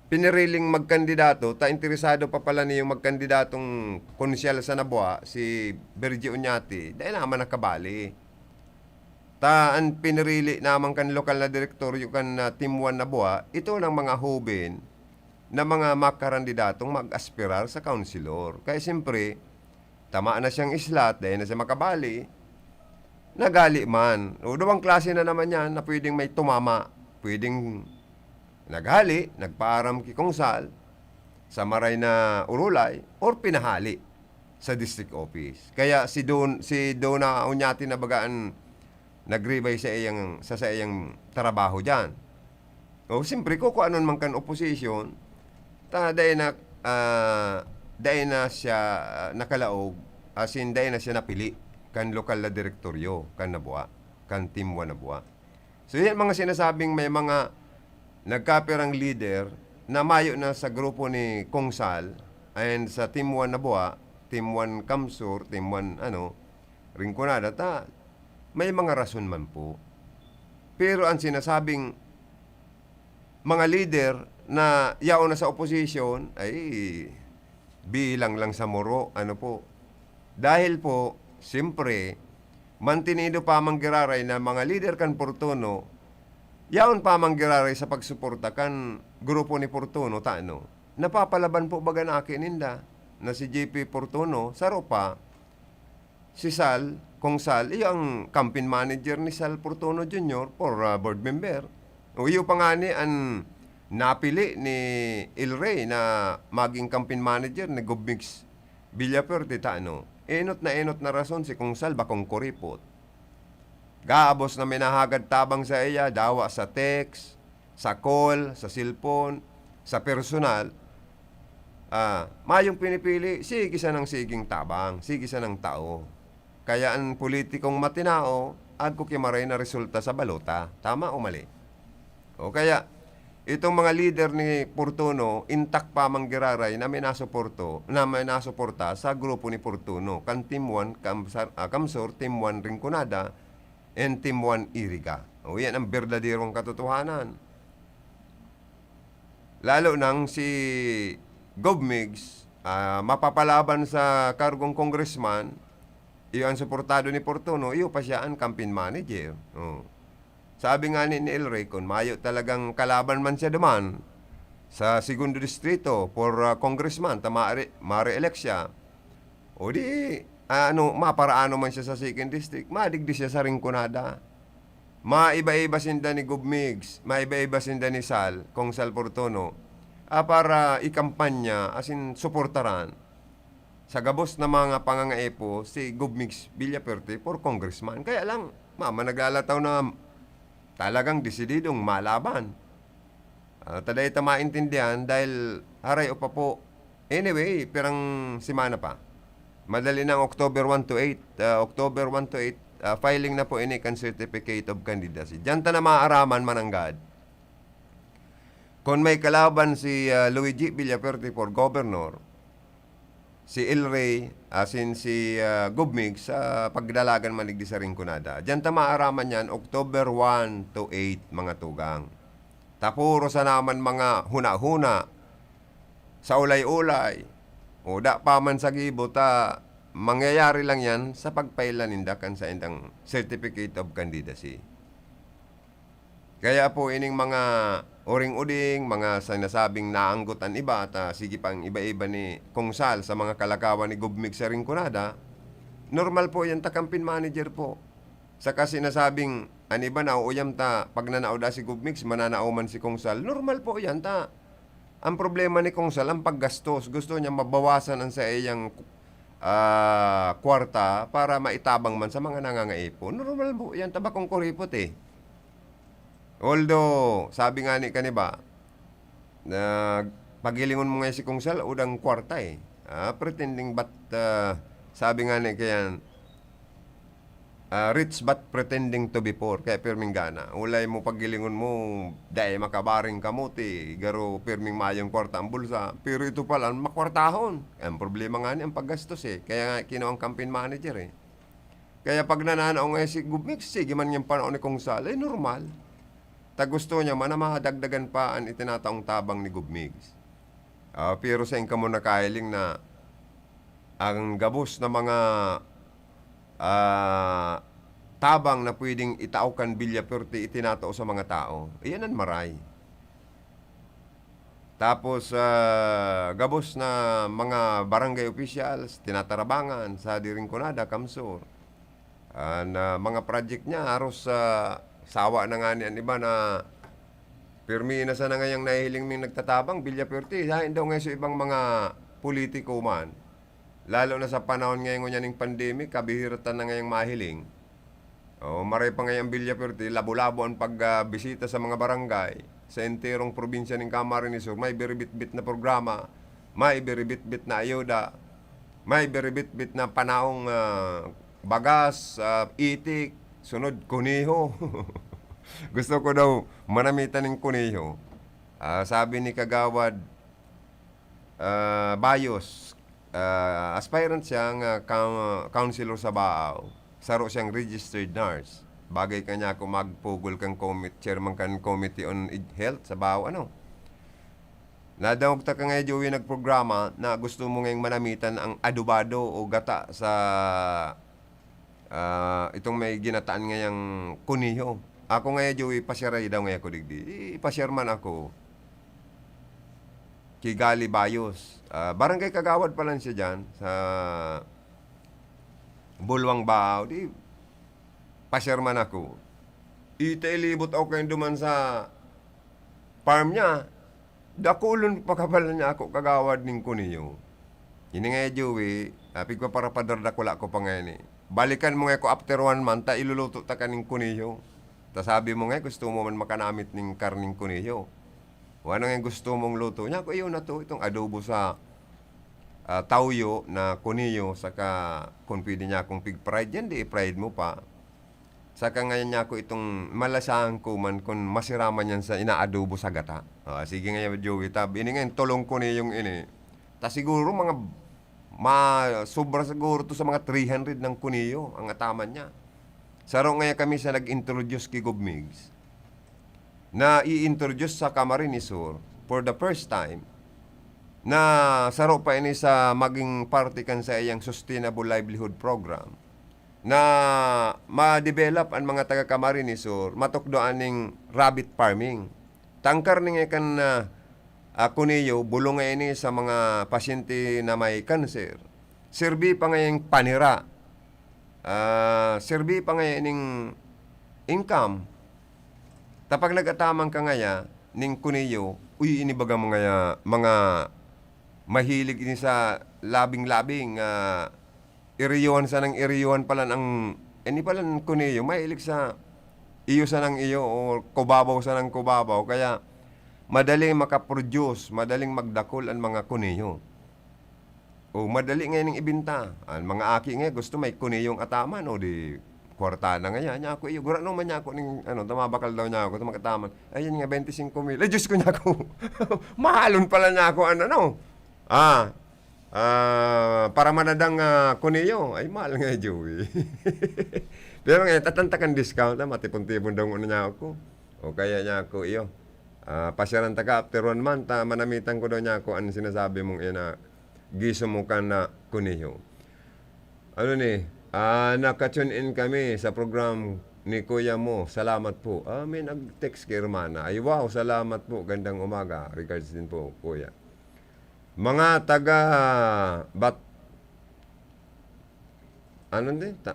piniriling magkandidato, interesado pa pala niyong magkandidatong konsyal sa Nabuha, si Bergie Oñate, dahil naman nakabali. Ang pinirili naman kan lokal na direktoryo kan Team 1 Nabuha, ito ng mga hubin na mga makarandidatong mag-aspirar sa councilor. Kaya siyempre, tamaan na siyang islat dahil na siya makabali, nagali man. O dalawang klase na naman yan na pwedeng may tumama, pwedeng naghali, nagpaaram kay Kong Sal sa maray na urulay or pinahali sa district office. Kaya si Dona Oñate na bagaan nagribay sa iyang trabaho diyan. O siyempre ko anon man kan opposition, dahil na siya nakalaog, asin dahil na siya napili kan lokal na direktoryo kan Nabuha, kan Team 1 Nabuha. So yan mga sinasabing may mga nagkapirang leader na mayo na sa grupo ni Kong Sal and sa Team 1 Nabuha, Team 1 Kamsur, Team 1 Rinconada, may mga rason man po. Pero ang sinasabing mga leader na yaon na sa opposition ay bilang lang sa muro, ano po. Dahil po, siyempre, mantinido pa manggiraray na mga leader kan Portuno, yaon pa manggiraray sa pagsuporta kan grupo ni Portuno, napapalaban po baga na akin ninda, na si JP Portuno, saro pa, si Sal, kung Sal, ang campaign manager ni Sal Portuno Jr. for board member. O iyo pa nga ni ang napili ni El Rey na maging campaign manager ni Gobmix Villaperte, enot na rason si kung Sal bakong kuripot. Gaabos na minahagad tabang sa iya, dawa sa text, sa call, sa cellphone, sa personal. Mayong pinipili, sige sa ng siging tabang, sige sa ng tao. Kaya ang politikong matinao, agko kimaray na resulta sa balota. Tama o mali? O kaya, itong mga leader ni Portuno, intak pa manggiraray na may nasuporta sa grupo ni Portuno. Kan Team 1, Kamsur, Team 1 Rinconada, and Team 1 Iriga. O yan ang berdadirong katotohanan. Lalo nang si Gobmix, mapapalaban sa kargong congressman, iyo ang suportado ni Portuno, iyo pa siya ang campaign manager. Sabi nga ni El Rey, kung mayo talagang kalaban man siya duman sa segundo distrito for congressman, ma-re-elect siya, o di, maparaano man siya sa second district, madigdi siya sa Rinconada. Maiba-iba sinda ni Gobmix, maiba-iba sinda ni Sal, kung Sal Portuno, para ikampanya, asin suportaran sa gabos na mga pangangaepo si Gobmix Villaperte for congressman. Kaya lang, naglalataw na talagang desididong malaban. Taday maintindihan dahil haray o pa po. Anyway, pirang simana pa. Madali ng October 1 to 8. October 1 to 8, filing na po ini kan Certificate of Candidacy. Diyan ta na maaaraman mananggad. Kung may kalaban si Luigi Villaperte for governor, si El Rey, asin si Gobmix sa pagdalagan maligdi sa Rinconada. Diyan ta maaraman yan, October 1 to 8, mga tugang. Tapuro sa naman mga huna-huna, sa ulay-ulay, o da pa man sa gibo, mangyayari lang yan sa pagpailan nindakan sa indang Certificate of Candidacy. Kaya po ining mga uring-uding, mga sinasabing naanggutan iba at sige pang iba-iba ni Kung Sal sa mga kalakawan ni Gobmix sa Rinconada, normal po yan campaign manager po. Saka sinasabing, iba na uyam pag nanao da si Gobmix, mananao man si Kung Sal, normal po yan Ang problema ni Kung Sal, ang paggastos, gusto niya mabawasan ang sa iyang kwarta para maitabang man sa mga nangangaipo. Normal po yan, bakong kuripot Although, sabi nga ni kaniba, na pagilingon mo nga si Kung Sal, udang kwarta pretending but, sabi nga ni kayan, rich but pretending to be poor. Kaya pirming gana. Ulay mo pagilingon mo, dahil makabaring kamuti, garo pirming mayong kwarta ang bulsa. Pero ito pala, makwartahon. Ang problema nga ni, ang paggastos Kaya nga, kinawang campaign manager Kaya pag nananaw nga si Gobmix, sige man yung panahon ni Kung Sal, normal. Gusto niya man na mahadagdagan pa ang itinataong tabang ni Gobmix. Pero sa inka mo nakailing na ang gabos na mga tabang na pwedeng itaukan Villaperte itinatao sa mga tao, iyan ang maray. Tapos, gabos na mga barangay officials, tinatarabangan sa Rinconada, Kamsur. Na mga project niya, haros sawa na nga niyan iba na pirmi na sana ngayang nahihiling ming nagtatabang Villaperte. Hindi daw ngayon sa ibang mga politiko man. Lalo na sa panahon ngayon niya ng pandemic, kabihiratan na ngayong mahiling. Maray pa ngayong Villaperte, labo-labo ang pagbisita sa mga barangay. Sa enterong probinsya ng Camarines Sur, may beribit-bit na programa, may beribit-bit na ayuda, may beribit-bit na panahong bagas, itik, sunod, kuniho. Gusto ko daw manamitan ng kuniho. Sabi ni Kagawad Bayos, aspirant siyang councilor sa Baaw. saro siyang registered nurse. Bagay kanya ako magpugol kang chairman kan Committee on Health sa bawo ano. Nadawag ta ka nga Joey nagprograma na gusto mo ngayong manamitan ang adobado o gata sa itong may ginataan ngayang kuniho. Ako nga Joey, pasyaray daw nga ako digdi. Ipasyar man ako. Kigali Bayos. Barangay Kagawad pa lang siya dyan sa Bulwang Bao. Di, pasyar man ako. Itailibot ako kayo duman sa farm niya. Dakulon pagkabalan niya ako kagawad ning kuniyo. Yun nga Joey, pig pa para padardakulak ko pa ngayon eh. Balikan mo nga ko after 1 month, ta iluluto ta kaning kuniyo. Ta sabi mo nga, gusto mo man makanamit ning karning kuniyo. O ano nga gusto mong luto niya? Ako iyo na to, itong adobo sa tauyo na kuniyo, saka kung pwede niya akong pig fried yan, di i-fried mo pa. Saka ngayon niya ako itong malasahan ko man kung masiraman yan sa inaadobo sa gata. Sige ngayon Joey, ini ngayon tulong ko niya yung ini. Ta siguro mga sobra siguro to sa mga 300 ng kuniyo ang ataman niya. Saro ngayon kami sa nag-introduce kay Gubmigs na i-introduce sa Camarines Sur for the first time na saro pa ini sa maging party kan sa iyang Sustainable Livelihood Program na ma-develop ang mga taga Camarines Sur matukdoan ning rabbit farming. Tangkar ni nga kan kuniyo bulong nga ini sa mga pasyente na may cancer. Serbi pa ngayong panira. Serbi pa ngayon income. Tapag nagatamang ka ngaya ning kuniyo, inibaga mga mahilig ini sa labing-labing iriyon sa nang iriyon pala ang ini pala ng kuniyo, mahilig sa iyo sa nang iyo o kubabaw sa nang kubabaw. Kaya madaling makaproduce, madaling magdakol ang mga kuniyo. O madali ngayon ng ibinta. Ang mga aki nga gusto may kuniyong ataman o di kwarta na nga niya ako iyo. Gura naman niya ako ning tamabakal daw niya ako tumakataman. Ayun nga 25,000. Ay Diyos ko niya ako. Mahalon pala niya ako para manadang kuniyo. Ay mahal nga Joey. Pero ngayon tatantakan discount matipon-tipon daw niya ako. O kaya niya ako iyo. Pasyaran taga after 1 month manamitan ko daw niya ako ano sinasabi mong ina giso mo ka na kuniyo. Ano ni? Naka-tune in kami sa program ni Kuya mo. Salamat po. May nag-text kay Romana. Ay wow, salamat po. Gandang umaga. Regards din po, Kuya. Mga taga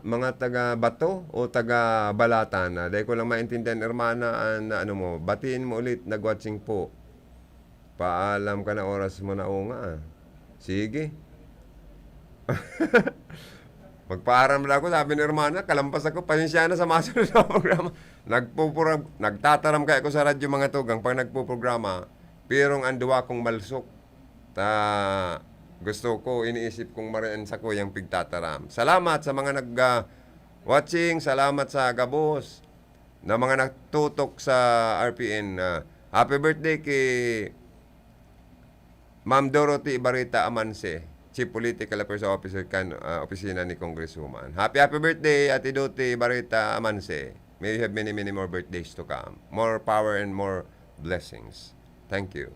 mga taga Bato o taga Balatan. Dahil ko lang maintindihan, Hermana, batiin mo ulit. Nag-watching po. Paalam ka na oras mo na o nga. Sige. Magpaaram na ako, sabi ni Hermana, kalampas ako, pasensya na sa masunod na programa. Nagtataram kaya ako sa radyo mga tugang pag nagpo-programa, pirong anduwa kong malsok. Gusto ko, iniisip kong marian sa ko yung pigtataram. Salamat sa mga nag-watching, salamat sa gabos, na mga nagtutok sa RPN. Happy birthday kay Ma'am Dorothy Ibarita Amanse, Chief Political Affairs Officer opisina ni Congresswoman. Happy birthday, Ate Dorothy Ibarita Amanse. May you have many, many more birthdays to come. More power and more blessings. Thank you.